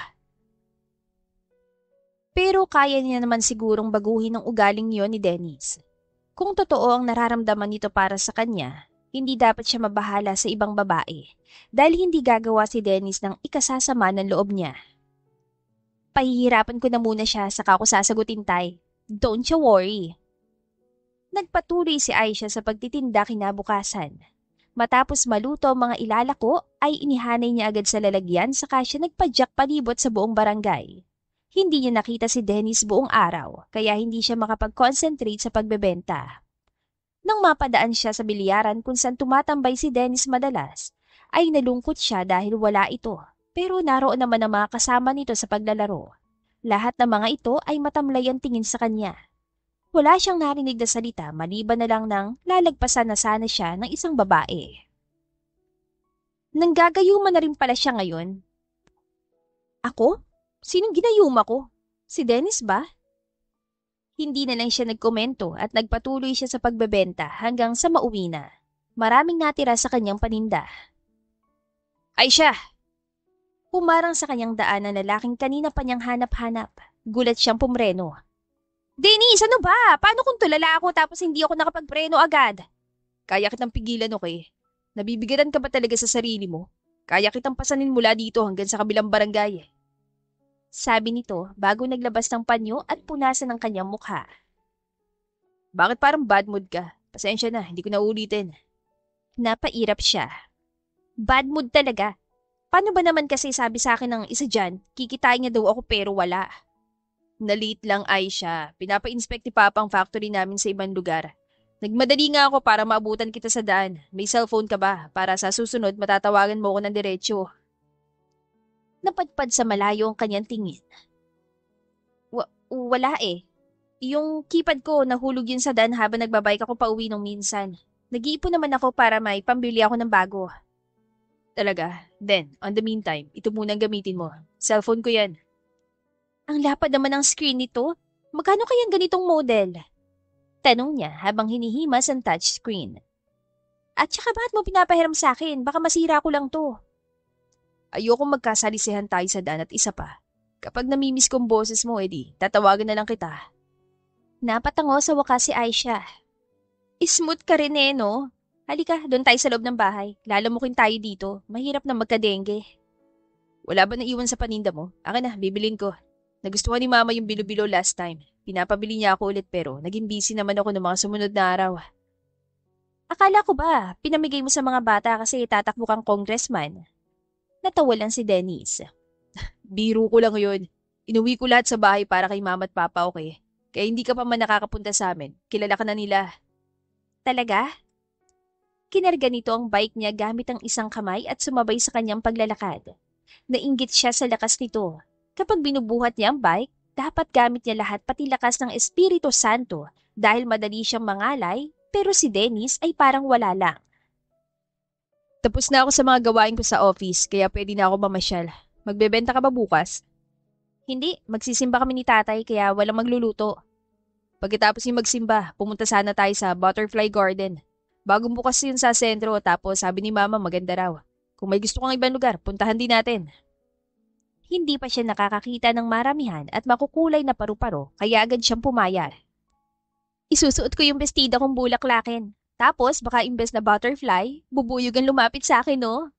Pero kaya niya naman sigurong baguhin ang ugaling yon ni Dennis. Kung totoo ang nararamdaman nito para sa kanya, hindi dapat siya mabahala sa ibang babae dahil hindi gagawa si Dennis ng ikasasama ng loob niya. Pahihirapan ko na muna siya saka ako sasagutin, tay. Don't you worry. Nagpatuloy si Aisha sa pagtitinda kinabukasan. Matapos maluto ang mga ilalako ay inihanay niya agad sa lalagyan saka siya nagpadyak palibot sa buong barangay. Hindi niya nakita si Dennis buong araw kaya hindi siya makapag-concentrate sa pagbebenta. Nang mapadaan siya sa bilyaran kung saan tumatambay si Dennis madalas, ay nalungkot siya dahil wala ito. Pero naroon naman ang mga kasama nito sa paglalaro. Lahat ng mga ito ay matamlay ang tingin sa kanya. Wala siyang narinig na salita maliban na lang ng lalagpasan na sana siya ng isang babae. Nanggagayuma na rin pala siya ngayon. Ako? Sinong ginayuma ko? Si Dennis ba? Hindi na lang siya nagkomento at nagpatuloy siya sa pagbebenta hanggang sa mauwi na. Maraming natira sa kanyang paninda. Ay siya! Humarang sa kanyang daan ang lalaking kanina pa niyang hanap-hanap. Gulat siyang pumreno. Dennis, ano ba? Paano kung tulala ako tapos hindi ako nakapagpreno agad? Kaya kitang pigilan, okay? Nabibigiran ka ba talaga sa sarili mo? Kaya kitang pasanin mula dito hanggang sa kabilang barangay. Sabi nito bago naglabas ng panyo at punasan ng kanyang mukha. Bakit parang bad mood ka? Pasensya na, hindi ko na ulitin. Napairap siya. Bad mood talaga. Paano ba naman kasi sabi sa akin ng isa dyan, kikitain niya daw ako pero wala. Nalit lang ay siya. Pinapa-inspect ni Papa ang factory namin sa ibang lugar. Nagmadali nga ako para maabutan kita sa daan. May cellphone ka ba? Para sa susunod matatawagan mo ko ng diretsyo. Napadpad sa malayo ang kanyang tingin. Wala eh. Yung keypad ko nahulog yun sa daan habang nagbabike ako pauwi nung minsan. Nag-iipon naman ako para may pambili ako ng bago. Talaga? Then, on the meantime, ito munang gamitin mo. Cellphone ko yan. Ang lapad naman ng screen nito. Magkano kayang ganitong model? Tanong niya habang hinihimas ang touchscreen. At saka bakit mo pinapahiram sa akin? Baka masira ko lang to. Ayoko magkasalisihan tayo sa daan at isa pa. Kapag namimiss kong boses mo, edi, tatawagan na lang kita. Napatango sa wakas si Aisha. Smooth ka rin eh, no? Halika, doon tayo sa loob ng bahay. Lalamukin tayo dito. Mahirap na magka-dengue. Wala ba naiwan sa paninda mo? Akin na, bibilin ko. Nagustuhan ni Mama yung bilo-bilo last time. Pinapabili niya ako ulit pero naging busy naman ako ng mga sumunod na araw. Akala ko ba, pinamigay mo sa mga bata kasi tatakbo kang congressman? Natawa lang si Dennis. Biro ko lang yun. Inuwi ko lahat sa bahay para kay Mama at Papa, okay? Kaya hindi ka pa man nakakapunta sa amin. Kilala ka na nila. Talaga? Kinarga nito ang bike niya gamit ang isang kamay at sumabay sa kanyang paglalakad. Nainggit siya sa lakas nito. Kapag binubuhat niya ang bike, dapat gamit niya lahat pati lakas ng Espiritu Santo dahil madali siyang mangalay, pero si Dennis ay parang wala lang. Tapos na ako sa mga gawain ko sa office, kaya pwede na ako mamasyal. Magbebenta ka ba bukas? Hindi, magsisimba kami ni tatay kaya walang magluluto. Pagkatapos yung magsimba, pumunta sana tayo sa Butterfly Garden. Bagong bukas yun sa sentro tapos sabi ni Mama maganda raw. Kung may gusto kang ibang lugar, puntahan din natin. Hindi pa siya nakakakita ng maramihan at makukulay na paru-paro kaya agad siyang pumayag. Isusuot ko yung bestida kong bulaklakin. Tapos baka imbes na butterfly, bubuyog ang lumapit sa akin, no?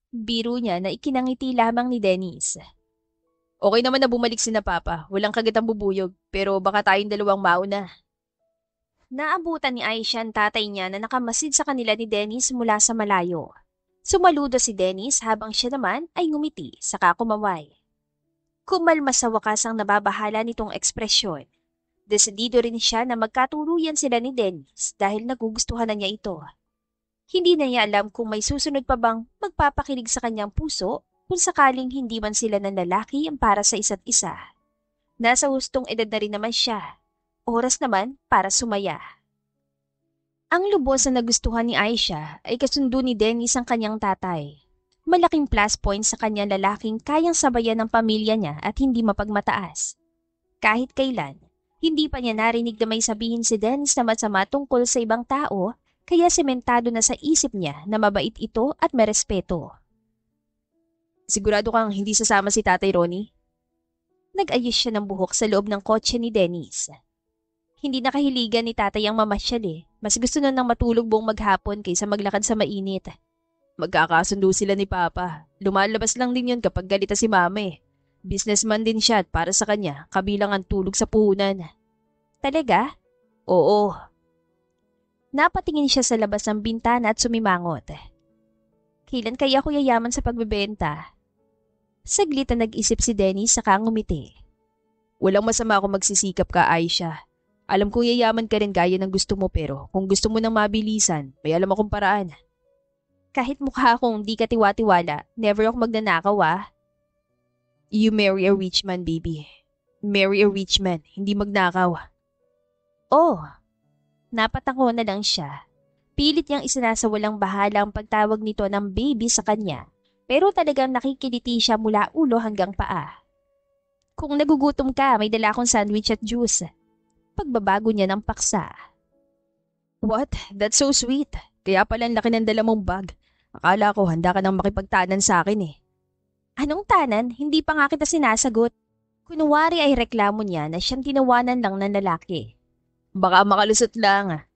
Biro niya na ikinangiti lamang ni Dennis. Okay naman na bumalik si na Papa, walang kagatang bubuyog, pero baka tayong dalawang mauna. Naabutan ni Aisha ang tatay niya na nakamasid sa kanila ni Dennis mula sa malayo. Sumaludo si Dennis habang siya naman ay ngumiti saka kumaway. Kumalma sa wakas ang nababahala nitong ekspresyon. Desidido rin siya na magkatuluyan sila ni Dennis dahil nagugustuhan na niya ito. Hindi na niya alam kung may susunod pa bang magpapakilig sa kanyang puso kung sakaling hindi man sila ng lalaki ang para sa isa't isa. Nasa hustong edad na rin naman siya. Oras naman para sumaya. Ang lubos na nagustuhan ni Aisha ay kasundo ni Dennis ang kanyang tatay. Malaking plus point sa kanyang lalaking kayang sabayan ng pamilya niya at hindi mapagmataas. Kahit kailan, hindi pa niya narinig na may sabihin si Dennis na masama tungkol sa ibang tao, kaya sementado na sa isip niya na mabait ito at may respeto. Sigurado kang hindi sasama si Tatay Ronnie? Nag-ayos siya ng buhok sa loob ng kotse ni Dennis. Hindi nakahiligan ni tatay ang mamasyal eh. Mas gusto nun ng matulog buong maghapon kaysa maglakad sa mainit. Magkakasundo sila ni Papa. Lumalabas lang din yun kapag galita si Mama eh. Businessman din siya at para sa kanya, kabilang ang tulog sa puhunan. Talaga? Oo. Napatingin siya sa labas ng bintana at sumimangot. Kailan kaya ako yayaman sa pagbebenta? Saglit na nag-isip si Dennis saka ngumiti. Walang masama kung magsisikap ka, Aisha. Alam kong yayaman ka rin gaya ng gusto mo pero kung gusto mo ng mabilisan, may alam akong paraan. Kahit mukha akong di ka tiwa-tiwala, never ako magnanakaw ah. You marry a rich man, baby. Marry a rich man, hindi magnakaw. Oh, napatako na lang siya. Pilit niyang isinasawalang bahala ang pagtawag nito ng baby sa kanya, pero talagang nakikiliti siya mula ulo hanggang paa. Kung nagugutom ka, may dala akong sandwich at juice. Pagbabago niya ng paksa. What? That's so sweet. Kaya pala ang laki ng dala mong bag. Akala ko handa ka nang makipagtanan sa akin eh. Anong tanan? Hindi pa nga kita sinasagot. Kunwari ay reklamo niya na siyang tinawanan lang ng lalaki. Baka makalusot lang.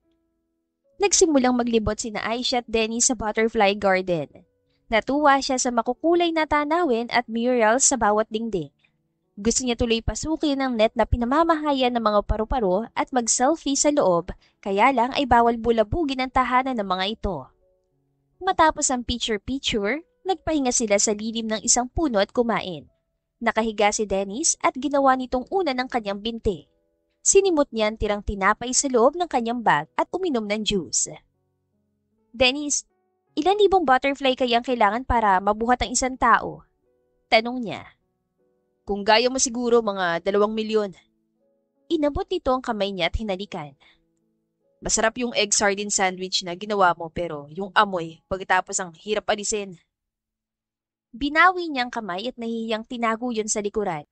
Nagsimulang maglibot sina Aisha at Denny sa butterfly garden. Natuwa siya sa makukulay na tanawin at murals sa bawat dingding. Gusto niya tuloy pasukin ang net na pinamamahayan ng mga paru-paro at mag-selfie sa loob, kaya lang ay bawal bulabugin ang tahanan ng mga ito. Matapos ang picture-picture, nagpahinga sila sa lilim ng isang puno at kumain. Nakahiga si Dennis at ginawa nitong una ng kanyang binti. Sinimot niya ang tirang tinapay sa loob ng kanyang bag at uminom ng juice. Dennis, ilan libong butterfly kayang kailangan para mabuhat ang isang tao? Tanong niya. Kung gaya mo siguro mga 2 milyon. Inabot nito ang kamay niya at hinalikan. Masarap yung egg sardine sandwich na ginawa mo pero yung amoy pagkatapos ang hirap alisin. Binawi niyang kamay at nahihiyang tinago yun sa likuran.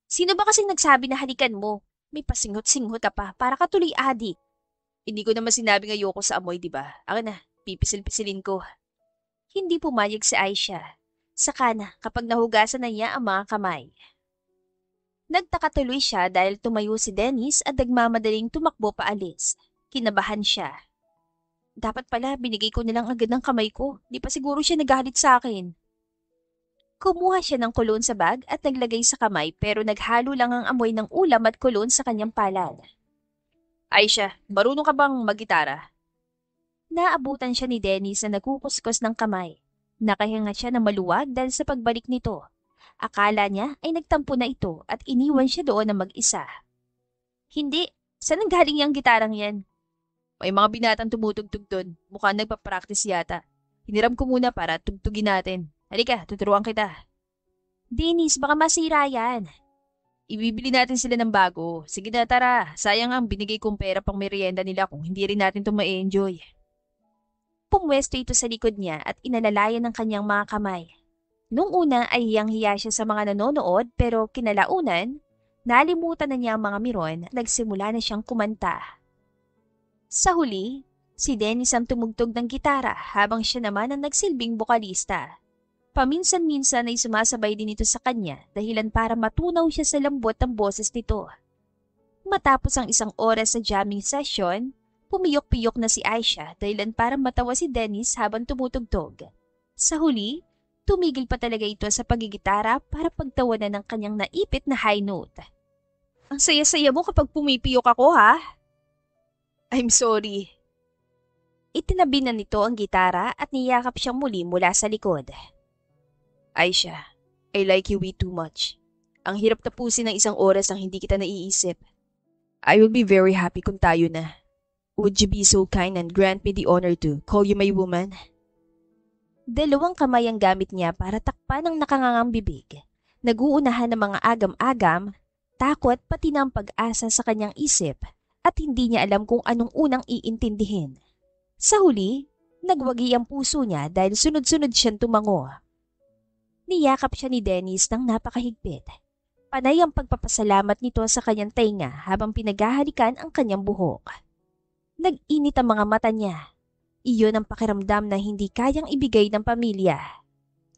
Sino ba kasing nagsabi na halikan mo? May pasinghot-singhot ka pa, para ka tuloy adik. Hindi ko naman sinabing ayoko sa amoy, di ba? Akin na, pipisil-pisilin ko. Hindi pumayag si Aisha. Saka na kapag nahugasan na niya ang mga kamay. Nagtaka tuloy siya dahil tumayo si Dennis at nagmamadaling tumakbo paalis. Kinabahan siya. Dapat pala binigay ko nilang agad ng kamay ko. Di pa siguro siya nagalit sa akin. Kumuha siya ng kulon sa bag at naglagay sa kamay pero naghalo lang ang amoy ng ulam at kulon sa kanyang palad. Aisha, marunong ka bang maggitara? Naabutan siya ni Dennis na nagkukuskos ng kamay. Nakahinga siya na maluwag dahil sa pagbalik nito. Akala niya ay nagtampo na ito at iniwan siya doon na mag-isa. Hindi, saan ang galing yung gitarang yan? May mga binatang tumutugtog doon. Mukhang nagpa-practice yata. Hiniram ko muna para tugtugin natin. Halika, tuturuan kita. Dennis, baka masira yan. Ibibili natin sila ng bago. Sige na, tara. Sayang ang binigay kong pera pang merienda nila kung hindi rin natin ito ma-enjoy. Pumwesto ito sa likod niya at inalalayan ng kanyang mga kamay. Nung una ay hiyang-hiya siya sa mga nanonood pero kinalaunan, nalimutan na niya ang mga miron at nagsimula na siyang kumanta. Sa huli, si Dennis ang tumugtog ng gitara habang siya naman ang nagsilbing bokalista. Paminsan-minsan ay sumasabay din ito sa kanya dahilan para matunaw siya sa lambot ng boses nito. Matapos ang 1 oras sa jamming session, pumiyok-piyok na si Aisha dahilan para matawa si Dennis habang tumutugtog. Sa huli, tumigil pa talaga ito sa pagigitara para pagtawanan ng kanyang naipit na high note. Ang saya-saya mo kapag pumipiyok ako, ha? I'm sorry. Itinabi na nito ang gitara at niyakap siyang muli mula sa likod. Aisha, I like you way too much. Ang hirap tapusin ng 1 oras ang hindi kita naiisip. I will be very happy kung tayo na. Would you be so kind and grant me the honor to call you my woman? 2 kamay ang gamit niya para takpan ang nakangangang bibig. Naguunahan ng mga agam-agam, takot pati ng pag-asa sa kanyang isip at hindi niya alam kung anong unang iintindihin. Sa huli, nagwagi ang puso niya dahil sunod-sunod siyang tumango. Niyakap siya ni Dennis ng napakahigpit. Panay ang pagpapasalamat nito sa kanyang tainga habang pinaghahalikan ang kanyang buhok. Nag-init ang mga mata niya. Iyon ang pakiramdam na hindi kayang ibigay ng pamilya.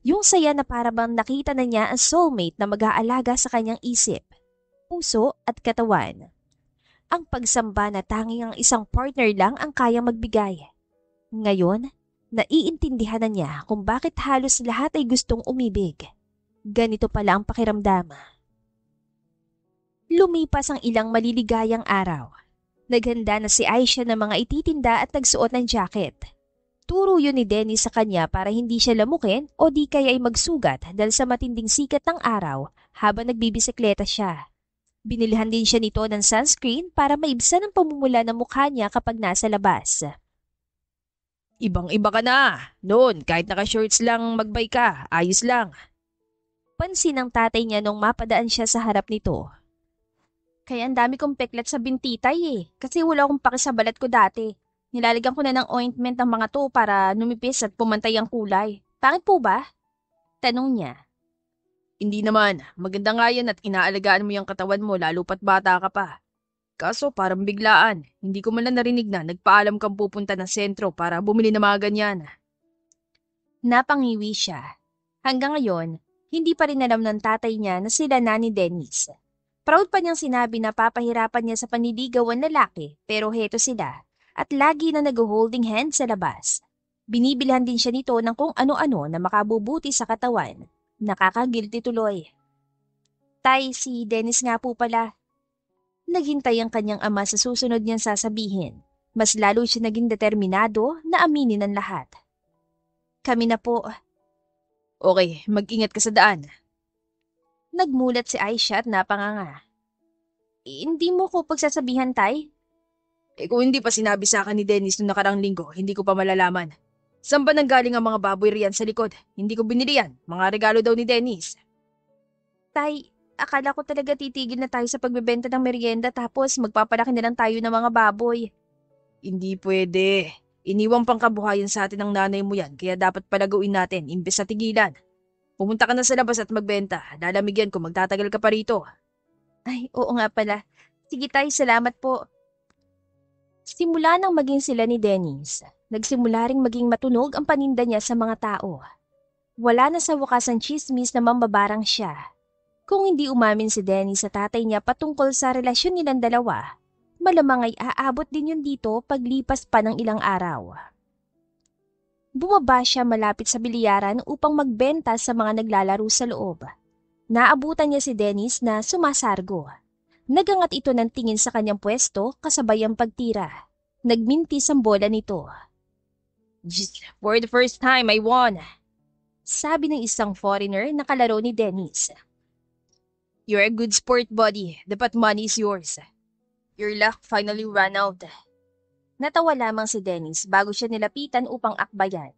Yung saya na para bang nakita na niya ang soulmate na mag-aalaga sa kanyang isip, puso at katawan. Ang pagsamba na tanging ang isang partner lang ang kayang magbigay. Ngayon, naiintindihan na niya kung bakit halos lahat ay gustong umibig. Ganito pala ang pakiramdam. Lumipas ang ilang maliligayang araw. Naghanda na si Aisha ng mga ititinda at nagsuot ng jacket. Turo yun ni Dennis sa kanya para hindi siya lamukin o di kaya ay magsugat dahil sa matinding sikat ng araw habang nagbibisikleta siya. Binilihan din siya nito ng sunscreen para maibsan ang pamumula ng mukha niya kapag nasa labas. Ibang-iba ka na. Noon, kahit naka-shorts lang magbay ka, ayos lang. Pansin ng tatay niya nung mapadaan siya sa harap nito. Kaya ang dami kong peklat sa bintitay kasi wala akong paki sa balat ko dati. Nilalagyan ko na ng ointment ang mga to para numipis at pumantay ang kulay. Pangit po ba? Tanong niya. Hindi naman, maganda nga yan at inaalagaan mo yung katawan mo lalo pat bata ka pa. Kaso parang biglaan, hindi ko man lang narinig na nagpaalam kang pupunta ng sentro para bumili ng mga ganyan. Napangiwi siya. Hanggang ngayon, hindi pa rin alam ng tatay niya na sila na ni Dennis. Proud pa niyang sinabi na papahirapan niya sa panliligawan lalaki pero heto sila at lagi na nag-holding hand sa labas. Binibilhan din siya nito ng kung ano-ano na makabubuti sa katawan. Nakakagilty tuloy. Tay, si Dennis nga po pala. Naghintay ang kanyang ama sa susunod niyang sasabihin. Mas lalo siya naging determinado na aminin ang lahat. Kami na po. Okay, mag-ingat ka sa daan. Nagmulat si Aisha at napanganga. Hindi mo ko pagsasabihan, tay? Kung hindi pa sinabi sa akin ni Dennis noong nakarang linggo, hindi ko pa malalaman. Saan ba nanggaling ang mga baboy riyan sa likod? Hindi ko binili yan. Mga regalo daw ni Dennis. Tay, akala ko talaga titigil na tayo sa pagbebenta ng merienda tapos magpapalaki na lang tayo ng mga baboy. Hindi pwede. Iniwang pangkabuhayan sa atin ng nanay mo yan, kaya dapat palaguin natin, imbes sa tigilan. Pumunta ka na sa labas at magbenta. Lalamigyan ko, magtatagal ka pa rito. Ay, oo nga pala. Sige tay, salamat po. Simula nang maging sila ni Dennis, nagsimula ring maging matunog ang paninda niya sa mga tao. Wala na sa wakas ang chismis na mambabarang siya. Kung hindi umamin si Dennis sa tatay niya patungkol sa relasyon nilang dalawa, malamang ay aabot din yun dito paglipas pa ng ilang araw. Bumaba siya malapit sa bilyaran upang magbenta sa mga naglalaro sa loob. Naabutan niya si Dennis na sumasargo. Nagangat ito ng tingin sa kanyang pwesto kasabay ang pagtira. Nagmintis ang bola nito. Just for the first time, I won. Sabi ng isang foreigner na kalaro ni Dennis. You're a good sport, buddy. Dapat money is yours. Your luck finally ran out. Natawa lamang si Dennis bago siya nilapitan upang akbayan.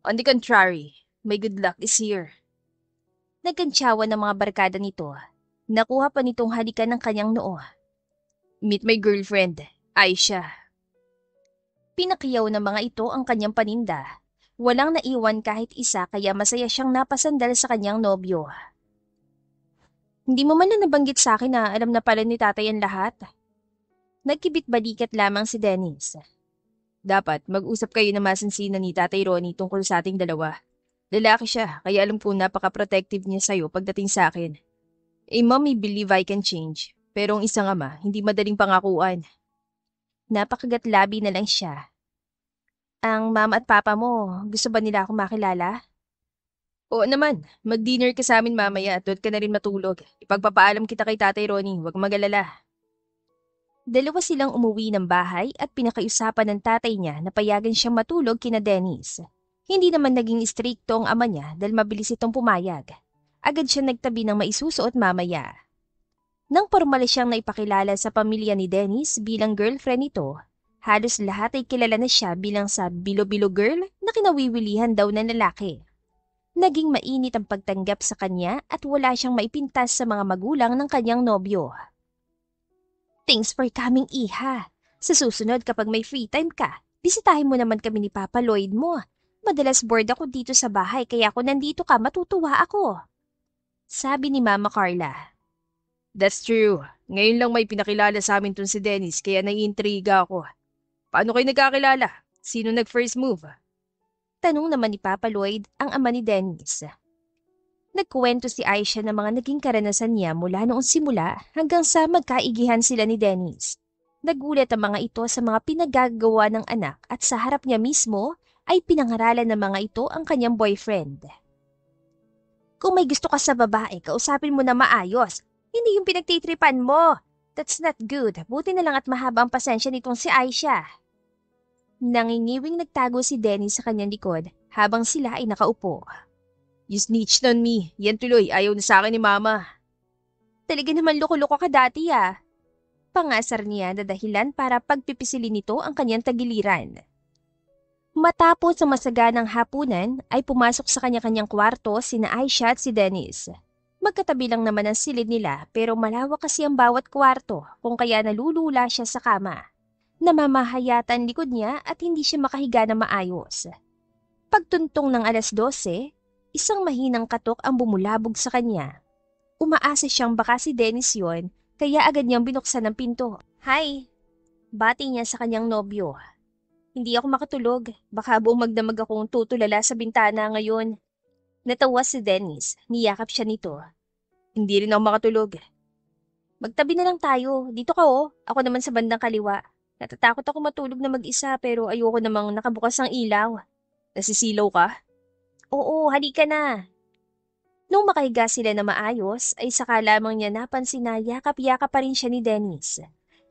On the contrary, my good luck is here. Nagkantsawan ng mga barkada nito. Nakuha pa nitong halikan ng kanyang noo. Meet my girlfriend, Aisha. Pinakiyaw ng mga ito ang kanyang paninda. Walang naiwan kahit isa kaya masaya siyang napasandal sa kanyang nobyo. Hindi mo man na nabanggit sa akin na alam na pala ni tatay ang lahat. Nagkibit balikat lamang si Dennis. Dapat mag-usap kayo na masinsinan ni Tatay Ronnie tungkol sa ating dalawa. Lalaki siya, kaya alam ko napaka-protective niya sa'yo pagdating sa akin. A mom may believe I can change, pero ang isang ama, hindi madaling pangakuan. Napakagatlabi na lang siya. Ang mama at papa mo, gusto ba nila akong makilala? Oo naman, mag-dinner ka sa amin mamaya at doon ka na rin matulog. Ipagpapaalam kita kay Tatay Ronnie, huwag magalala. Dalawa silang umuwi ng bahay at pinakaiusapan ng tatay niya na payagan siyang matulog kina Dennis. Hindi naman naging istrikto ang ama niya dahil mabilis itong pumayag. Agad siya nagtabi ng maisusuot mamaya. Nang formal siyang naipakilala sa pamilya ni Dennis bilang girlfriend nito, halos lahat ay kilala na siya bilang sa bilo-bilo girl na kinawiwilihan daw ng lalaki. Naging mainit ang pagtanggap sa kanya at wala siyang maipintas sa mga magulang ng kanyang nobyo. Thanks for coming, iha. Sa susunod kapag may free time ka, bisitahin mo naman kami ni Papa Lloyd mo. Madalas bored ako dito sa bahay kaya kung nandito ka matutuwa ako. Sabi ni Mama Carla. That's true. Ngayon lang may pinakilala sa amin tun si Dennis kaya naiintriga ako. Paano kayo nagkakilala? Sino nag-first move? Tanong naman ni Papa Lloyd ang ama ni Dennis. Nagkuwento si Aisha ng mga naging karanasan niya mula noong simula hanggang sa magkaigihan sila ni Dennis. Nagulat ang mga ito sa mga pinagagawa ng anak at sa harap niya mismo ay pinangaralan ng mga ito ang kanyang boyfriend. Kung may gusto ka sa babae, kausapin mo na maayos. Hindi yung pinagtitripan mo. That's not good. Buti na lang at mahaba ang pasensya nitong si Aisha. Nangingiwing nagtago si Dennis sa kanyang likod habang sila ay nakaupo. You snitched on me. Yan tuloy, ayaw na sa akin ni Mama. Talaga naman loko-loko ka dati ah. Pangasar niya na dahilan para pagpipisilin nito ang kanyang tagiliran. Matapos ang masaganang hapunan ay pumasok sa kanya-kanyang kwarto sina Aisha at si Dennis. Magkatabi lang naman ang silid nila pero malawak kasi ang bawat kwarto kung kaya nalulula siya sa kama. Namamahayata ang likod niya at hindi siya makahiga na maayos. Pagtuntong ng 12:00, isang mahinang katok ang bumulabog sa kanya. Umaasa siyang baka si Dennis yon kaya agad niyang binuksan ang pinto. Hi! Bati niya sa kanyang nobyo. Hindi ako makatulog. Baka buong magdamag akong tutulala sa bintana ngayon. Natawa si Dennis. Niyakap siya nito. Hindi rin ako makatulog. Magtabi na lang tayo. Dito ka oh. Ako naman sa bandang kaliwa. Natatakot ako matulog na mag-isa pero ayoko namang nakabukas ang ilaw. Nasisilaw ka? Oo, halika na. Nung makahiga sila na maayos, ay saka lamang niya napansin na yakap-yakap pa rin siya ni Dennis.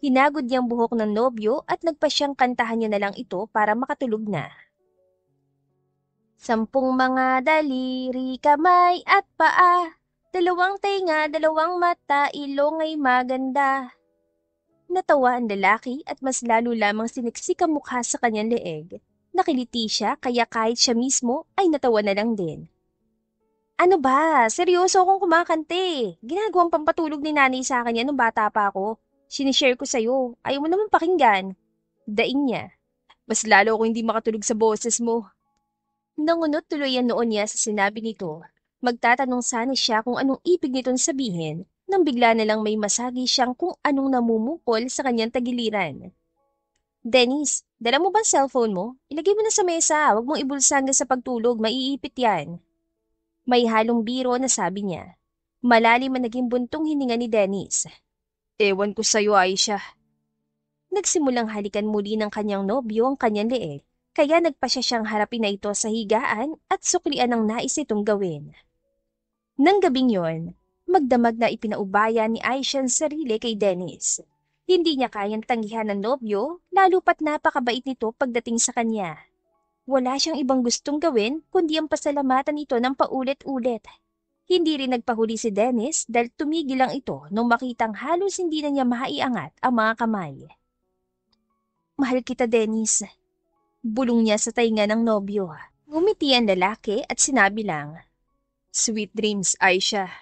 Hinagod niyang buhok ng nobyo at nagpa siyang kantahan niya na lang ito para makatulog na. 10 mga daliri, kamay at paa, 2 tenga, 2 mata, ilong ay maganda. Natawa ang lalaki at mas lalo lamang siniksik ang mukha sa kanyang leeg. Nakiliti siya kaya kahit siya mismo ay natawa na lang din. Ano ba? Seryoso akong kumakante. Ginagawang pampatulog ni nanay sa akin yan nung bata pa ako. Sinishare ko sa'yo. Ayaw mo naman pakinggan. Daing niya. Mas lalo ako hindi makatulog sa boses mo. Nangunot tuloy ang noon niya sa sinabi nito. Magtatanong sana siya kung anong ibig nitong sabihin nang bigla na lang may masagi siyang kung anong namumukol sa kanyang tagiliran. Dennis, dala mo ba ang cellphone mo? Ilagay mo na sa mesa. Huwag mong ibulsa hanggang sa pagtulog. Maiipit yan. May halong biro na sabi niya. Malalim ang naging buntong hininga ni Dennis. Ewan ko sa'yo, Aisha. Nagsimulang halikan muli ng kanyang nobyo ang kanyang leeg, kaya nagpasya siyang harapin na ito sa higaan at suklian ang nais itong gawin. Nang gabing yon, magdamag na ipinaubaya ni Aisha ang sarili kay Dennis. Hindi niya kayang tanggihan ng nobyo, lalo pat napakabait nito pagdating sa kanya. Wala siyang ibang gustong gawin kundi ang pasalamatan ito ng paulit-ulit. Hindi rin nagpahuli si Dennis dahil tumigil lang ito nung makitang halos hindi na niya maiangat ang mga kamay. Mahal kita, Dennis. Bulong niya sa tainga ng nobyo. Ngumiti ang lalaki at sinabi lang, Sweet dreams, Aisha.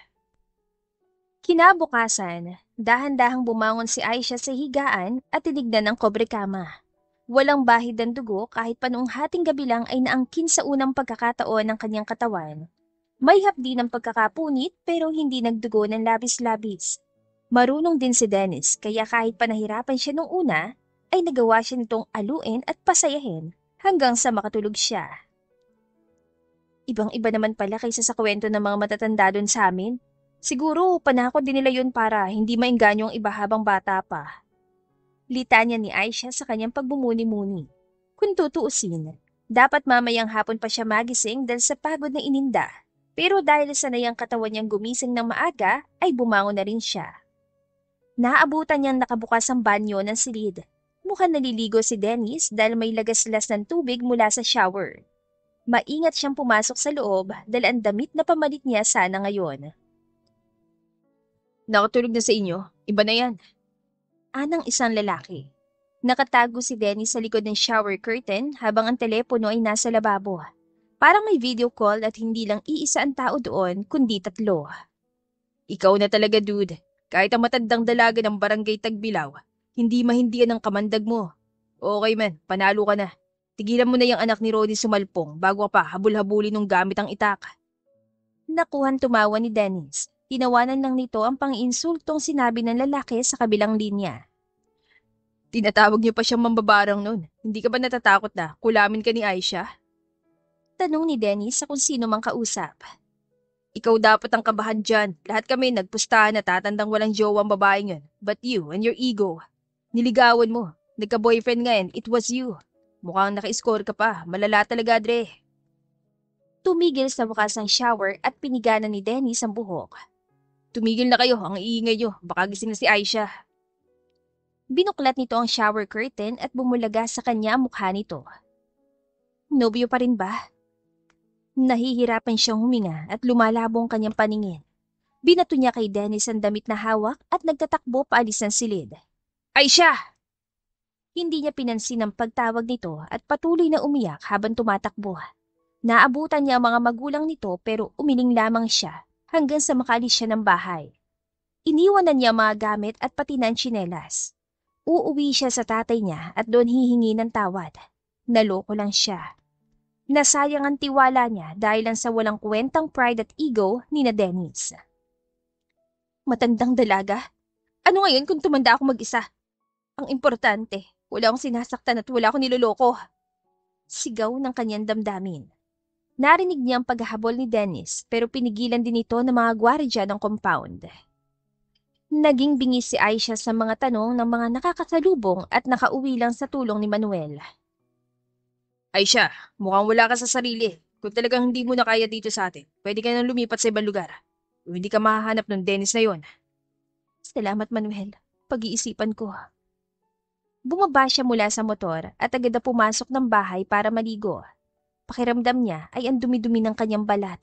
Kinabukasan, dahan-dahang bumangon si Aisha sa higaan at tinignan ang kobrekama. Walang bahid ng dugo kahit pa noong hating gabi lang ay naangkin sa unang pagkakataon ng kanyang katawan. May hapdi ng pagkakapunit pero hindi nagdugo ng labis-labis. Marunong din si Dennis kaya kahit pa nahirapan siya nung una, ay nagawa siya nitong aluin at pasayahin hanggang sa makatulog siya. Ibang-iba naman pala kaysa sa kwento ng mga matatanda doon sa amin. Siguro panakot din nila yun para hindi maengganyo ang iba habang bata pa. Litanya ni Aisha sa kanyang pagbumuni-muni. Kung tutuusin, dapat mamayang hapon pa siya magising dahil sa pagod na ininda. Pero dahil sanay ang katawan niyang gumising ng maaga, ay bumangon na rin siya. Naabutan niyang nakabukas ang banyo ng silid. Mukhang naliligo si Dennis dahil may lagaslas ng tubig mula sa shower. Maingat siyang pumasok sa loob dahil ang damit na pamalit niya sana ngayon. Nakatulog na sa inyo. Iba na yan. Anang isang lalaki. Nakatago si Dennis sa likod ng shower curtain habang ang telepono ay nasa lababo. Parang may video call at hindi lang iisa ang tao doon kundi 3. Ikaw na talaga, dude. Kahit ang matandang dalaga ng barangay Tagbilaw, hindi mahindian ang kamandag mo. Okay man, panalo ka na. Tigilan mo na yung anak ni Ronnie sumalpong bago ka pa habul-habulin ng gamit ang itak. Nakuhan tumawa ni Dennis. Tinawanan lang nito ang pang-insultong sinabi ng lalaki sa kabilang linya. Tinatawag niyo pa siyang mambabarang nun. Hindi ka ba natatakot na kulamin ka ni Aisha? Tanong ni Dennis sa kung sino mang kausap. Ikaw dapat ang kabahan dyan. Lahat kami nagpustahan na tatandang walang jowa ang babaeng yun. But you and your ego. Niligawan mo. Nagka-boyfriend ngayon, it was you. Mukhang naka-score ka pa. Malala talaga, Dre. Tumigil sa wakas ang shower at piniganan ni Dennis ang buhok. Tumigil na kayo, ang iingay nyo. Baka gising na si Aisha. Binuklat nito ang shower curtain at bumulaga sa kanya ang mukha nito. Nobyo pa rin ba? Nahihirapan siyang huminga at lumalabo ang kanyang paningin. Binato niya kay Dennis ang damit na hawak at nagtatakbo paalis ng silid. Aisha! Hindi niya pinansin ang pagtawag nito at patuloy na umiyak habang tumatakbo. Naabutan niya ang mga magulang nito pero umiling lamang siya hanggang sa makaalis siya ng bahay. Iniwan na niya ang mga gamit at pati ng tsinelas. Uuwi siya sa tatay niya at doon hihingi ng tawad. Naloko lang siya. Nasayang ang tiwala niya dahil lang sa walang kwentang pride at ego ni na Dennis. Matandang dalaga? Ano ngayon kung tumanda ako mag-isa? Ang importante, wala akong sinasaktan at wala akong niloloko. Sigaw ng kanyang damdamin. Narinig niya ang paghahabol ni Dennis pero pinigilan din ito ng mga gwardiya ng compound. Naging bingis si Aisha sa mga tanong ng mga nakakasalubong at nakauwi lang sa tulong ni Manuel. Aisha, mukhang wala ka sa sarili. Kung talagang hindi mo na kaya dito sa atin, pwede ka nang lumipat sa ibang lugar. Kung hindi ka mahahanap ng Dennis na yon. Salamat Manuel, pag-iisipan ko. Bumaba siya mula sa motor at agad na pumasok ng bahay para maligo. Pakiramdam niya ay ang dumi-dumi ng kanyang balat.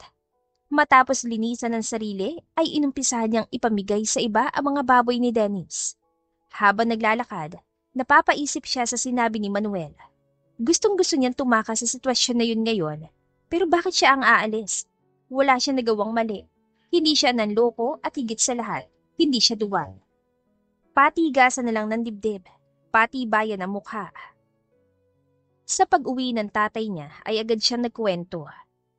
Matapos linisan ng sarili, ay inumpisahan niyang ipamigay sa iba ang mga baboy ni Dennis. Habang naglalakad, napapaisip siya sa sinabi ni Manuel. Gustong-gusto niyang tumakas sa sitwasyon na yun ngayon, pero bakit siya ang aalis? Wala siya nagawang mali. Hindi siya nanloko at higit sa lahat, hindi siya duwag. Patigasan na lang ng dibdib, patibayan ang mukha. Sa pag-uwi ng tatay niya ay agad siyang nagkwento.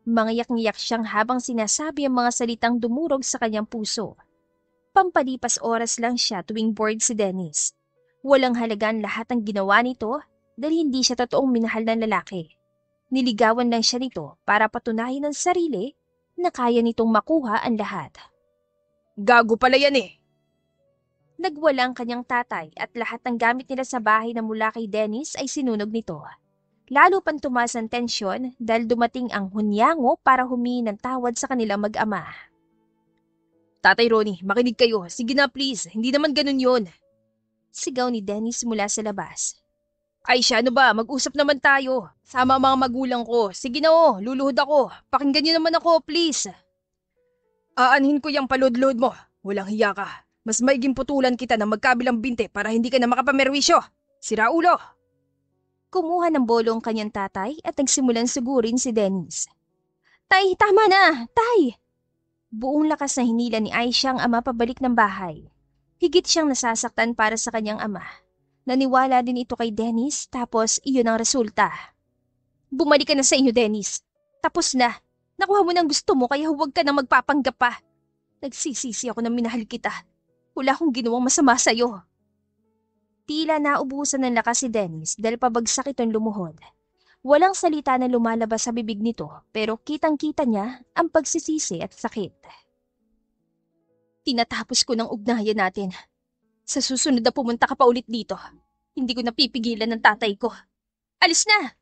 Mangiyak-ngiyak siyang habang sinasabi ang mga salitang dumurog sa kanyang puso. Pampalipas oras lang siya tuwing bored si Dennis. Walang halagaan lahat ng ginawa nito dahil hindi siya totoong minahal ng lalaki. Niligawan lang siya nito para patunayan ng sarili na kaya nitong makuha ang lahat. Gago pala yan eh. Nagwala ang kanyang tatay at lahat ng gamit nila sa bahay na mula kay Dennis ay sinunog nito. Lalo pang tumaas ang tensyon dahil dumating ang hunyango para humingi ng tawad sa kanilang mag-ama. Tatay Ronnie, makinig kayo. Sige na please, hindi naman ganun yon. Sigaw ni Dennis mula sa labas. Aisha, ano ba? Mag-usap naman tayo. Sama ang mga magulang ko. Sige na oh, luluhod ako. Pakinggan niyo naman ako, please. Aanhin ko yung palud-load mo. Walang hiya ka. Mas maiging putulan kita ng magkabilang binte para hindi ka na makapamerwisyo. Sira ulo. Kumuha ng bolo ang kanyang tatay at nagsimulang sugurin si Dennis. Tay, tama na! Tay! Buong lakas na hinila ni Aisha ang ama pabalik ng bahay. Higit siyang nasasaktan para sa kanyang ama. Naniwala din ito kay Dennis tapos iyon ang resulta. Bumalik ka na sa inyo, Dennis. Tapos na. Nakuha mo ng gusto mo kaya huwag ka nang magpapanggap pa. Nagsisisi ako na minahal kita. Wala akong ginawang masama sa'yo. Tila naubusan ng lakas si Dennis dahil pabagsak itong lumuhod. Walang salita na lumalabas sa bibig nito pero kitang-kita niya ang pagsisisi at sakit. Tinatapos ko ng ugnayan natin. Sa susunod na pumunta ka pa ulit dito, hindi ko napipigilan ng tatay ko. Alis na!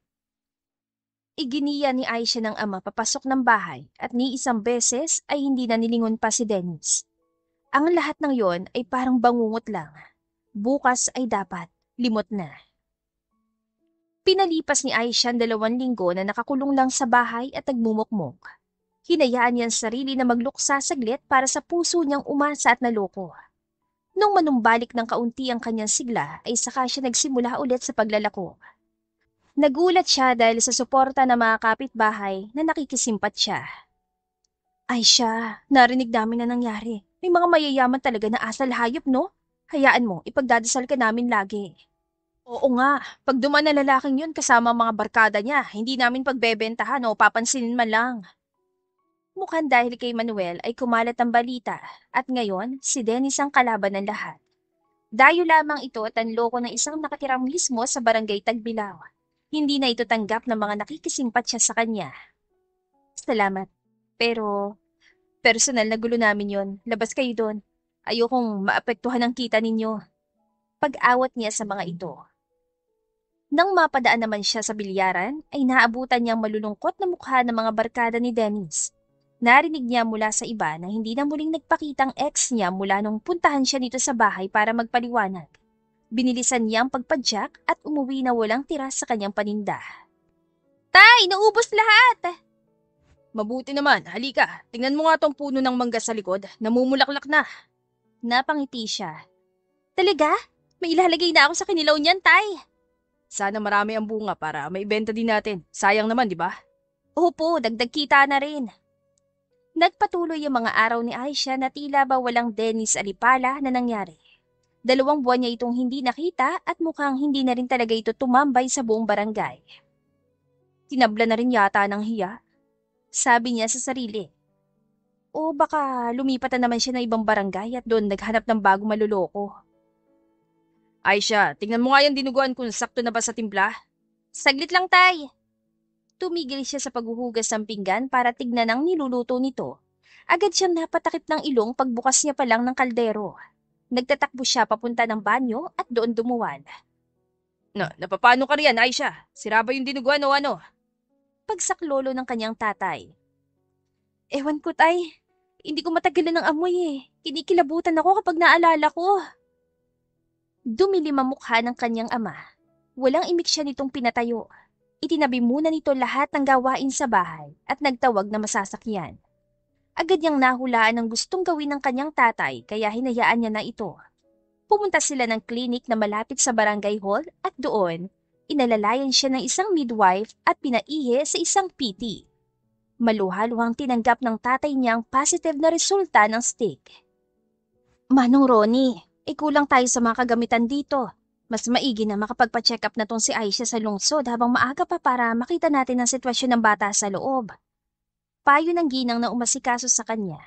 Iginiya ni Aisha ng ama papasok ng bahay at ni isang beses ay hindi na nilingon pa si Dennis. Ang lahat ng yon ay parang bangungot lang. Bukas ay dapat limot na. Pinalipas ni Aisha ang 2 linggo na nakakulong lang sa bahay at nagmumukmok. Hinayaan niya ang sarili na magluksa saglit para sa puso niyang umasa at naloko. Nung manumbalik ng kaunti ang kanyang sigla ay saka siya nagsimula ulit sa paglalako. Nagulat siya dahil sa suporta ng mga kapitbahay na nakikisimpat siya. Aisha, narinig namin na nangyari. May mga mayayaman talaga na asal hayop, no? Hayaan mo, ipagdadasal ka namin lagi. Oo nga, pag duman na lalaking yun kasama ang mga barkada niya, hindi namin pagbebentahan o papansinin man lang. Mukhang dahil kay Manuel ay kumalat ang balita at ngayon si Dennis ang kalaban ng lahat. Dayo lamang ito at ang loko ng isang nakatirang mismo sa barangay Tagbilaw. Hindi na ito tanggap ng mga nakikisimpat siya sa kanya. Salamat, pero personal na gulo namin yon. Labas kayo doon. Ayokong maapektuhan ang kita ninyo. Pag-awat niya sa mga ito. Nang mapadaan naman siya sa bilyaran, ay naabutan niyang malulungkot na mukha ng mga barkada ni Dennis. Narinig niya mula sa iba na hindi na muling nagpakitang ex niya mula nung puntahan siya dito sa bahay para magpaliwanag. Binilisan niya ang pagpadyak at umuwi na walang tira sa kanyang paninda. Tay, naubos lahat! Mabuti naman, halika. Tingnan mo nga tong puno ng mangga sa likod. Namumulaklak na. Napangiti siya. Talaga? May ilalagay na ako sa kinilaw niyan, Tay. Sana marami ang bunga para maibenta din natin. Sayang naman, di ba? Opo, dagdag kita na rin. Nagpatuloy ang mga araw ni Aisha na tila ba walang Dennis Alipala na nangyari. 2 buwan niya itong hindi nakita at mukhang hindi na rin talaga ito tumambay sa buong barangay. Tinabla na rin yata ng hiya, sabi niya sa sarili. O baka lumipat na naman siya ng ibang barangay at doon naghanap ng bagong maluloko. Aisha, tingnan mo nga yung dinuguan kung sakto na ba sa timpla. Saglit lang, tay. Tumigil siya sa paghuhugas ng pinggan para tignan ang niluluto nito. Agad siyang napatakip ng ilong pagbukas niya pa lang ng kaldero. Nagtatakbo siya papunta ng banyo at doon dumuwan. Napapano ka riyan, Aisha? Sira ba yung dinuguan o ano? Pagsaklolo ng kanyang tatay. Ewan ko, tay. Hindi ko matagalan ng amoy eh. Kinikilabutan ako kapag naalala ko. Dumilim ang mukha ng kanyang ama. Walang imik siya nitong pinatayo. Itinabi muna nito lahat ng gawain sa bahay at nagtawag na masasakyan. Agad niyang nahulaan ang gustong gawin ng kanyang tatay kaya hinayaan niya na ito. Pumunta sila ng klinik na malapit sa barangay hall at doon, inalalayan siya ng isang midwife at pinaihi sa isang PT. Maluhaluhang tinanggap ng tatay niyang positive na resulta ng stick. Manong Ronnie, kulang tayo sa mga kagamitan dito. Mas maigi na makapagpa-check up na tong si Aisha sa lungsod habang maaga pa para makita natin ang sitwasyon ng bata sa loob. Payo ng ginang na umasikaso sa kanya.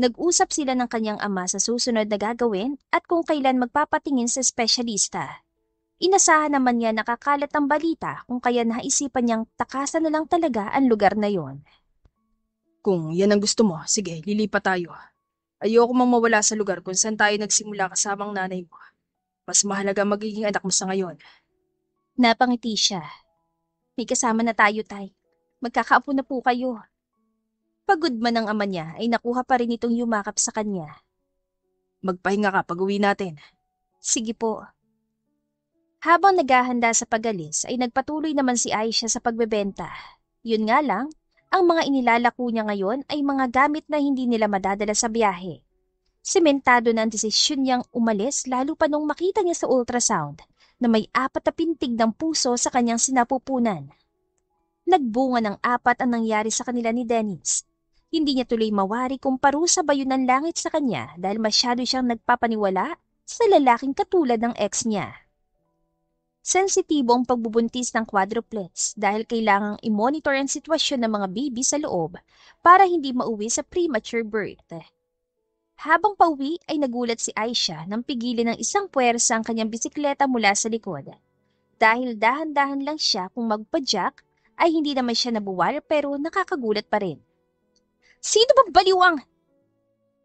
Nag-usap sila ng kanyang ama sa susunod na gagawin at kung kailan magpapatingin sa espesyalista. Inasahan naman niya nakakalat ang balita kung kaya naisipan niyang takasan na lang talaga ang lugar na yon. Kung yan ang gusto mo, sige, lilipat tayo. Ayoko mang mawala sa lugar kung saan tayo nagsimula kasamang nanay mo. Mas mahalaga magiging anak mo sa ngayon. Napangiti siya. May kasama na tayo, tay. Magkakaapo na po kayo. Pagod man ang ama niya ay nakuha pa rin itong yumakap sa kanya. Magpahinga ka pag-uwi natin. Sige po. Habang naghahanda sa pag-alis ay nagpatuloy naman si Aisha sa pagbebenta. Yun nga lang, ang mga inilalako niya ngayon ay mga gamit na hindi nila madadala sa biyahe. Sementado na ang desisyon niyang umalis lalo pa nung makita niya sa ultrasound na may 4 na pintig ng puso sa kanyang sinapupunan. Nagbunga ng 4 ang nangyari sa kanila ni Dennis. Hindi niya tuloy mawari kung parusa ba yun ng langit sa kanya dahil masyado siyang nagpapaniwala sa lalaking katulad ng ex niya. Sensitibo ang pagbubuntis ng quadruplets dahil kailangang i-monitor ang sitwasyon ng mga baby sa loob para hindi mauwi sa premature birth. Habang pauwi ay nagulat si Aisha nang pigilin ng isang puwersa ang kanyang bisikleta mula sa likod. Dahil dahan-dahan lang siya kung magpa-jack ay hindi naman siya nabuwal pero nakakagulat pa rin. Sino bang baliwang?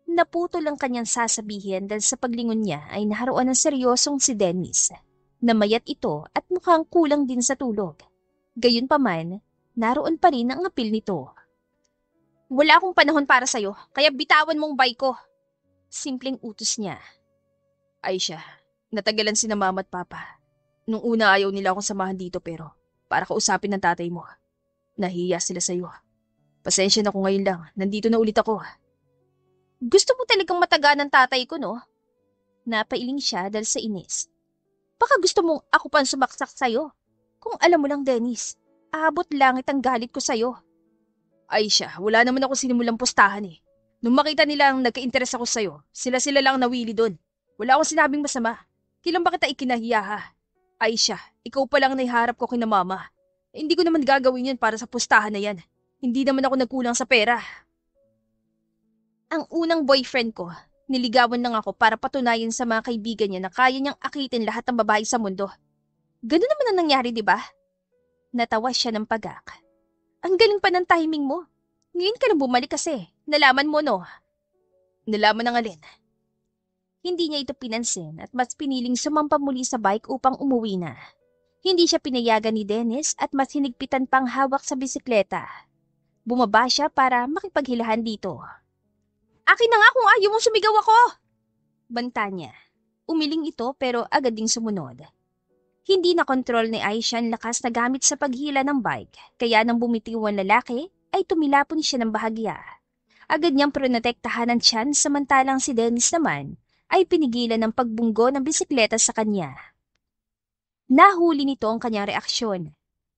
Naputol ang kanyang sasabihin dahil sa paglingon niya ay naharoon ng seryosong si Dennis. Namayat ito at mukhang kulang din sa tulog. Gayunpaman, naroon pa rin ang apil nito. Wala akong panahon para sa'yo, kaya bitawan mong bike ko. Simpleng utos niya. Aisha, natagalan si na mama at papa. Nung una ayaw nila akong samahan dito pero para kausapin ng tatay mo. Nahiya sila sa'yo. Pasensya na ko ngayon lang, nandito na ulit ako. Gusto mo talagang mataga ng tatay ko, no? Napailing siya dahil sa inis. Baka gusto mong ako pang sumaksak sa'yo. Kung alam mo lang, Dennis, aabot langit ang galit ko sa'yo. Aisha, wala naman ako sinimulang pustahan eh. Nung makita nilang nagka-interes ako sa'yo, sila lang nawili doon. Wala akong sinabing masama. Kailan ba kita ikinahiya ha? Aisha, ikaw pa lang naiharap ko kina mama. Hindi ko naman gagawin yun para sa pustahan na yan. Hindi naman ako nagkulang sa pera. Ang unang boyfriend ko, niligawan lang ako para patunayan sa mga kaibigan niya na kaya niyang akitin lahat ng babae sa mundo. Ganun naman ang nangyari, di ba? Natawa siya ng pagak. Ang galing pa ng timing mo. Ngayon ka lang bumalik kasi. Nalaman mo, no? Nalaman ng alin? Hindi niya ito pinansin at mas piniling sumampa muli sa bike upang umuwi na. Hindi siya pinayagan ni Dennis at mas hinigpitan pang hawak sa bisikleta. Bumaba siya para makipaghilahan dito. Akin na nga kung ayaw mong sumigaw ako! Banta niya. Umiling ito pero agad ding sumunod. Hindi na kontrol ni Aisha ang lakas na gamit sa paghila ng bike, kaya nang bumitiw ang lalaki, ay tumilapon siya ng bahagya. Agad niyang protektahan ang tiyan samantalang si Dennis naman ay pinigilan ng pagbunggo ng bisikleta sa kanya. Nahuli nito ang kanyang reaksyon.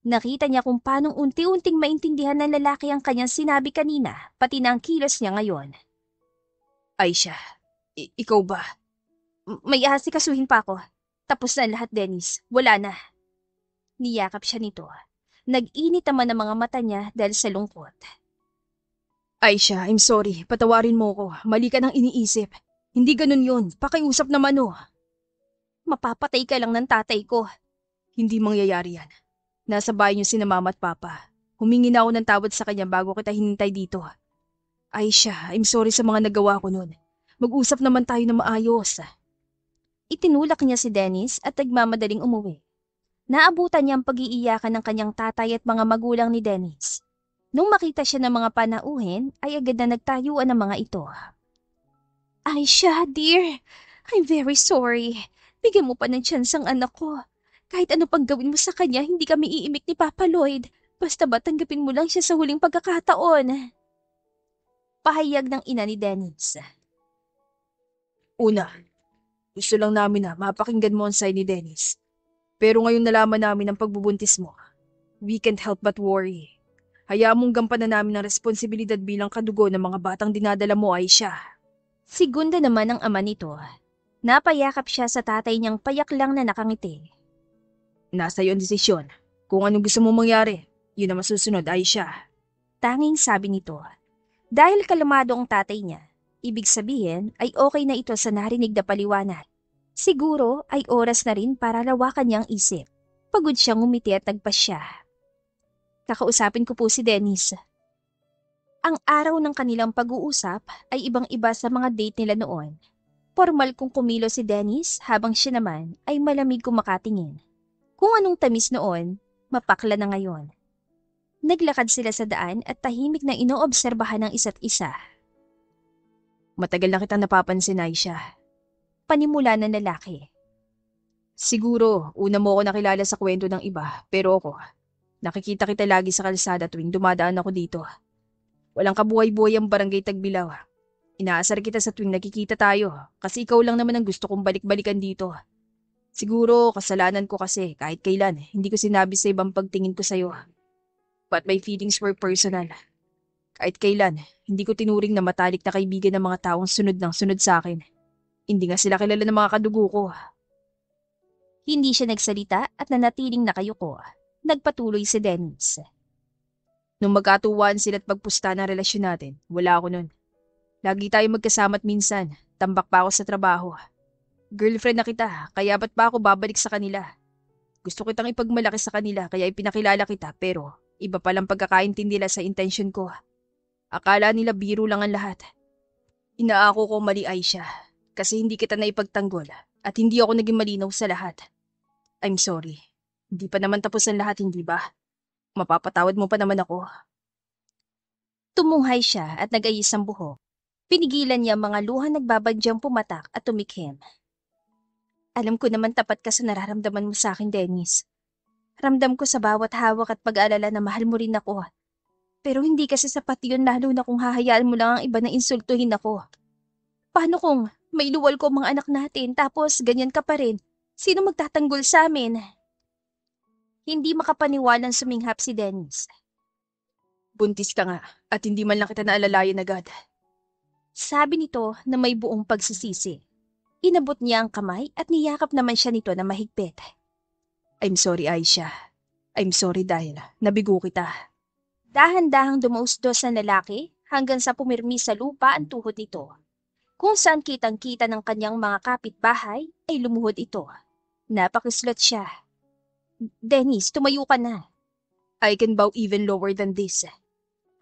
Nakita niya kung paanong unti-unting maintindihan ng lalaki ang kanyang sinabi kanina, pati na ang kilos niya ngayon. Aisha, ikaw ba? May aasikasuhin pa ako. Tapos na ang lahat, Dennis. Wala na. Niyakap siya nito. Nag-init naman ang mga mata niya dahil sa lungkot. Aisha, I'm sorry. Patawarin mo ko. Mali ka nang iniisip. Hindi ganun yun. Pakiusap naman oh. Mapapatay ka lang ng tatay ko. Hindi mangyayari yan. Nasa bahay niyo sina mama at papa. Humingi na ako ng tawad sa kanya bago kita hinintay dito. Aisha, I'm sorry sa mga nagawa ko nun. Mag-usap naman tayo na maayos. Itinulak niya si Dennis at nagmamadaling umuwi. Naabutan niya ang pag-iiyakan ng kanyang tatay at mga magulang ni Dennis. Nung makita siya ng mga panauhin, ay agad na nagtayuan ang mga ito. Aisha, dear, I'm very sorry. Bigyan mo pa ng chance ang anak ko. Kahit ano pang gawin mo sa kanya, hindi kami iimik ni Papa Lloyd. Basta ba tanggapin mo lang siya sa huling pagkakataon? Pahayag ng ina ni Dennis. Una, gusto lang namin na mapakinggan mo ang side ni Dennis. Pero ngayon nalaman namin ang pagbubuntis mo. We can't help but worry. Hayaan mong gampanan namin ang responsibilidad bilang kadugo ng mga batang dinadala mo, Aisha. Segunda naman ang ama nito. Napayakap siya sa tatay niyang payak lang na nakangiti. Nasa iyo ang desisyon. Kung anong gusto mong mangyari, yun ang masusunod, Aisha. Tanging sabi nito. Dahil kalmado ang tatay niya, ibig sabihin ay okay na ito sa narinig na paliwanag. Siguro ay oras na rin para lawakan niyang isip. Pagod siyang ngumiti at nagpasya. Kakausapin ko po si Dennis. Ang araw ng kanilang pag-uusap ay ibang-iba sa mga date nila noon. Formal kung kumilo si Dennis habang siya naman ay malamig kung makatingin. Kung anong tamis noon, mapakla na ngayon. Naglakad sila sa daan at tahimik na inoobserbahan ng isa't isa. Matagal na kitang napapansin, Aisha. Panimula ng lalaki. Siguro, una mo ako nakilala sa kwento ng iba, pero ako, nakikita kita lagi sa kalsada tuwing dumadaan ako dito. Walang kabuhay-buhay ang barangay Tagbilaw. Inaasar kita sa tuwing nakikita tayo kasi ikaw lang naman ang gusto kong balik-balikan dito. Siguro, kasalanan ko kasi kahit kailan, hindi ko sinabi sa ibang pagtingin ko sa'yo. But my feelings were personal. Kahit kailan, hindi ko tinuring na matalik na kaibigan ng mga taong sunod ng sunod sa akin. Hindi nga sila kilala ng mga kadugo ko. Hindi siya nagsalita at nanatiling nakayuko. Nagpatuloy si Dennis. Nung magkatuwaan sila at pagpusta ng relasyon natin, wala ako nun. Lagi tayo magkasama at minsan, tambak pa ako sa trabaho. Girlfriend na kita, kaya ba't pa ako babalik sa kanila? Gusto kitang ipagmalaki sa kanila kaya ipinakilala kita pero iba palang pagkakaintindi nila sa intention ko. Akala nila biro lang ang lahat. Inaako ko mali, Aisha, kasi hindi kita naipagtanggol at hindi ako naging malinaw sa lahat. I'm sorry. Hindi pa naman tapos ang lahat, hindi ba? Mapapatawad mo pa naman ako. Tumunghay siya at nag-ayos ang buhok. Pinigilan niya ang mga luha nagbabadyang pumatak at tumikhim. Alam ko naman tapat ka sa nararamdaman mo sa akin, Dennis. Ramdam ko sa bawat hawak at pag-aalala na mahal mo rin ako. Pero hindi kasi sapat yun lalo na kung hahayaan mo lang ang iba na insultuhin ako. Paano kung may luwal ko ang mga anak natin tapos ganyan ka pa rin? Sino magtatanggol sa amin? Hindi makapaniwalang suminghap si Dennis. Buntis ka nga at hindi man lang kita naalalayan agad. Sabi nito na may buong pagsisisi. Inabot niya ang kamay at niyakap naman siya nito na mahigpit. I'm sorry, Aisha. I'm sorry dahil nabigo kita. Dahan-dahang dumausdos ang lalaki hanggang sa pumirmi sa lupa ang tuhod nito. Kung saan kitang-kita ng kanyang mga kapitbahay ay lumuhod ito. Napakislot siya. Dennis, tumayo ka na. I can bow even lower than this.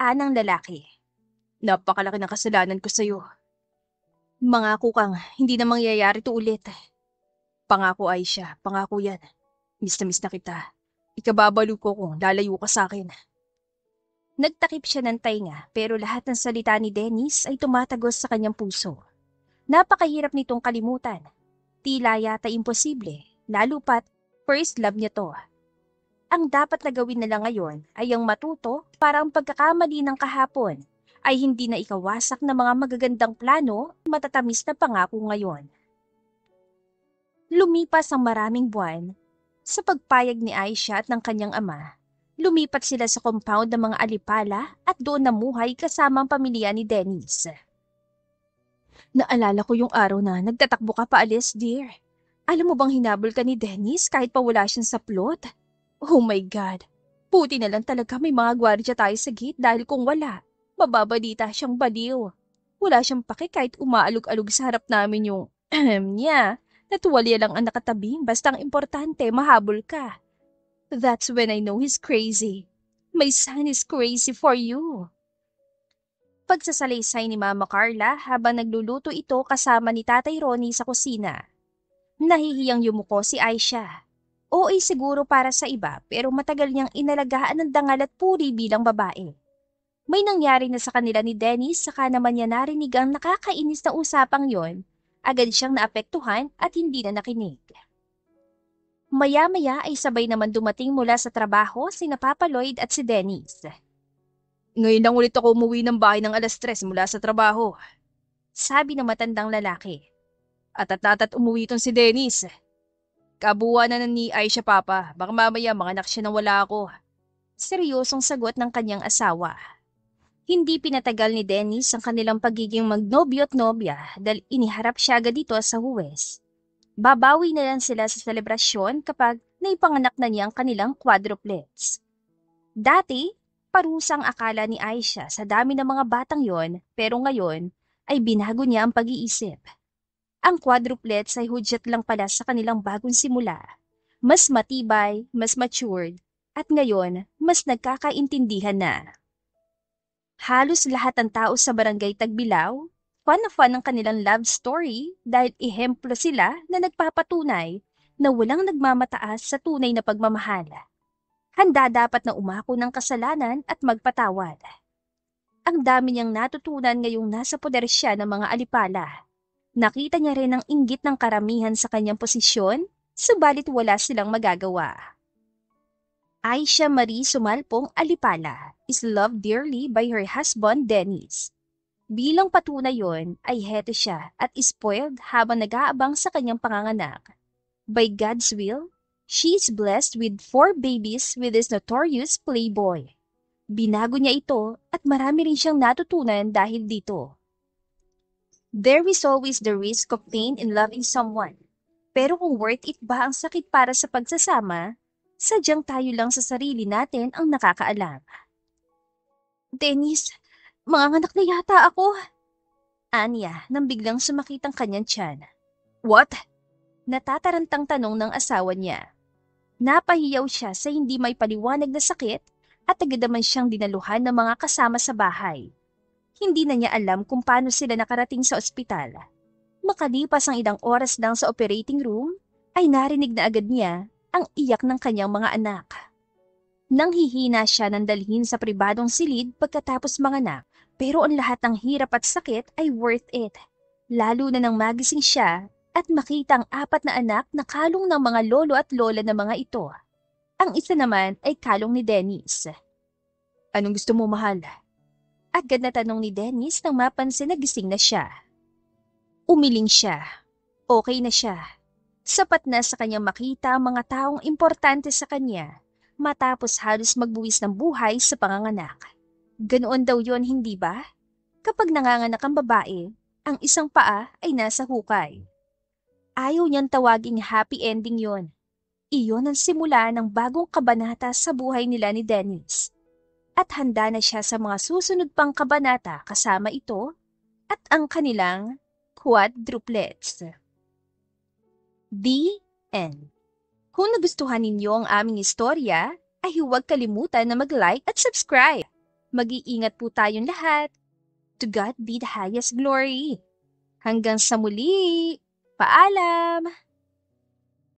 Anang lalaki. Napakalaki ng kasalanan ko sa'yo. Mangako kang hindi na mangyayari to ulit. Pangako, Aisha. Pangako yan. Miss na kita. Ikababalo ko kung lalayo ka sa akin. Nagtakip siya ng tainga pero lahat ng salita ni Dennis ay tumatagos sa kanyang puso. Napakahirap nitong kalimutan. Tila yata imposible, lalo pat first love niya to. Ang dapat na gawin nila ngayon ay ang matuto para ang pagkakamali ng kahapon ay hindi na ikawasak ng mga magagandang plano at matatamis na pangako ngayon. Lumipas ang maraming buwan Sa pagpayag ni Aisha at ng kanyang ama, lumipat sila sa compound ng mga alipala at doon namuhay kasama ang pamilya ni Dennis. Naalala ko yung araw na nagtatakbo ka paalis, dear. Alam mo bang hinabol ka ni Dennis kahit pa wala siyang saplot? Oh my God! Buti na lang talaga may mga gwardiya tayo sa gate dahil kung wala, mababadita siyang baliw. Wala siyang pake kahit umaalog-alog sa harap namin yung niya. Natuwalya lang ang nakatabi basta ang importante mahabol ka. That's when I know he's crazy. My son is crazy for you. Pagsasalaysay ni Mama Carla habang nagluluto ito kasama ni Tatay Ronnie sa kusina. Nahihiyang yumuko si Aisha. OA siguro para sa iba pero matagal niyang inalagaan ng dangal at puri bilang babae. May nangyari na sa kanila ni Dennis saka naman niya narinig ang nakakainis na usapang yon. Agad siyang naapektuhan at hindi na nakinig. Maya-maya ay sabay naman dumating mula sa trabaho sina Papa Lloyd at si Dennis. Ngayon lang ulit ako umuwi ng bahay ng 3:00 mula sa trabaho. Sabi ng matandang lalaki. At umuwi itong si Dennis. Kabuuan na ni Aisha Papa. Baka mamaya manganak siya nang wala ako. Seryosong sagot ng kanyang asawa. Hindi pinatagal ni Dennis ang kanilang pagiging magnobyo at nobya dahil iniharap siya agad dito sa huwes. Babawi na lang sila sa selebrasyon kapag naipanganak na niya ang kanilang quadruplets. Dati, parusang akala ni Aisha sa dami ng mga batang yon pero ngayon ay binago niya ang pag-iisip. Ang quadruplets ay hudyat lang pala sa kanilang bagong simula. Mas matibay, mas matured, at ngayon mas nagkakaintindihan na. Halos lahat ng tao sa barangay Tagbilaw, fan na fan ang kanilang love story dahil ehemplo sila na nagpapatunay na walang nagmamataas sa tunay na pagmamahal. Handa dapat na umako ng kasalanan at magpatawad. Ang dami niyang natutunan ngayong nasa poder siya ng mga alipala. Nakita niya rin ang inggit ng karamihan sa kanyang posisyon, subalit wala silang magagawa. Aisha Marie Sumalpong Alipala is loved dearly by her husband Dennis. Bilang patunay yon ay heto siya at spoiled habang nag-aabang sa kanyang panganganak. By God's will, she is blessed with 4 babies with this notorious playboy. Binago niya ito at marami rin siyang natutunan dahil dito. There is always the risk of pain in loving someone. Pero kung worth it ba ang sakit para sa pagsasama, sadyang tayo lang sa sarili natin ang nakakaalam. Dennis, manganganak na yata ako. Anya nang biglang sumakit ang kanyang tiyan. What? Natatarantang tanong ng asawa niya. Napahiyaw siya sa hindi may paliwanag na sakit at agad naman siyang dinaluhan ng mga kasama sa bahay. Hindi na niya alam kung paano sila nakarating sa ospital. Makalipas ang ilang oras lang sa operating room, ay narinig na agad niya ang iyak ng kanyang mga anak. Nang hihina siya ng dalhin sa pribadong silid pagkatapos manganak, pero ang lahat ng hirap at sakit ay worth it. Lalo na nang magising siya at makita ang 4 na anak na kalong ng mga lolo at lola na mga ito. Ang isa naman ay kalong ni Dennis. Anong gusto mo, mahal? Agad na tanong ni Dennis nang mapansin na gising na siya. Umiling siya. Okay na siya. Sapat na sa kanyang makita ang mga taong importante sa kanya matapos halos magbuwis ng buhay sa panganganak. Ganoon daw yon, hindi ba? Kapag nanganganak ang babae, ang isang paa ay nasa hukay. Ayaw niyang tawaging happy ending yon. Iyon ang simula ng bagong kabanata sa buhay nila ni Dennis. At handa na siya sa mga susunod pang kabanata kasama ito at ang kanilang quadruplets. The End. Kung nagustuhan ninyo ang aming istorya, ay huwag kalimutan na mag-like at subscribe. Mag-iingat po tayong lahat. To God be the highest glory. Hanggang sa muli. Paalam!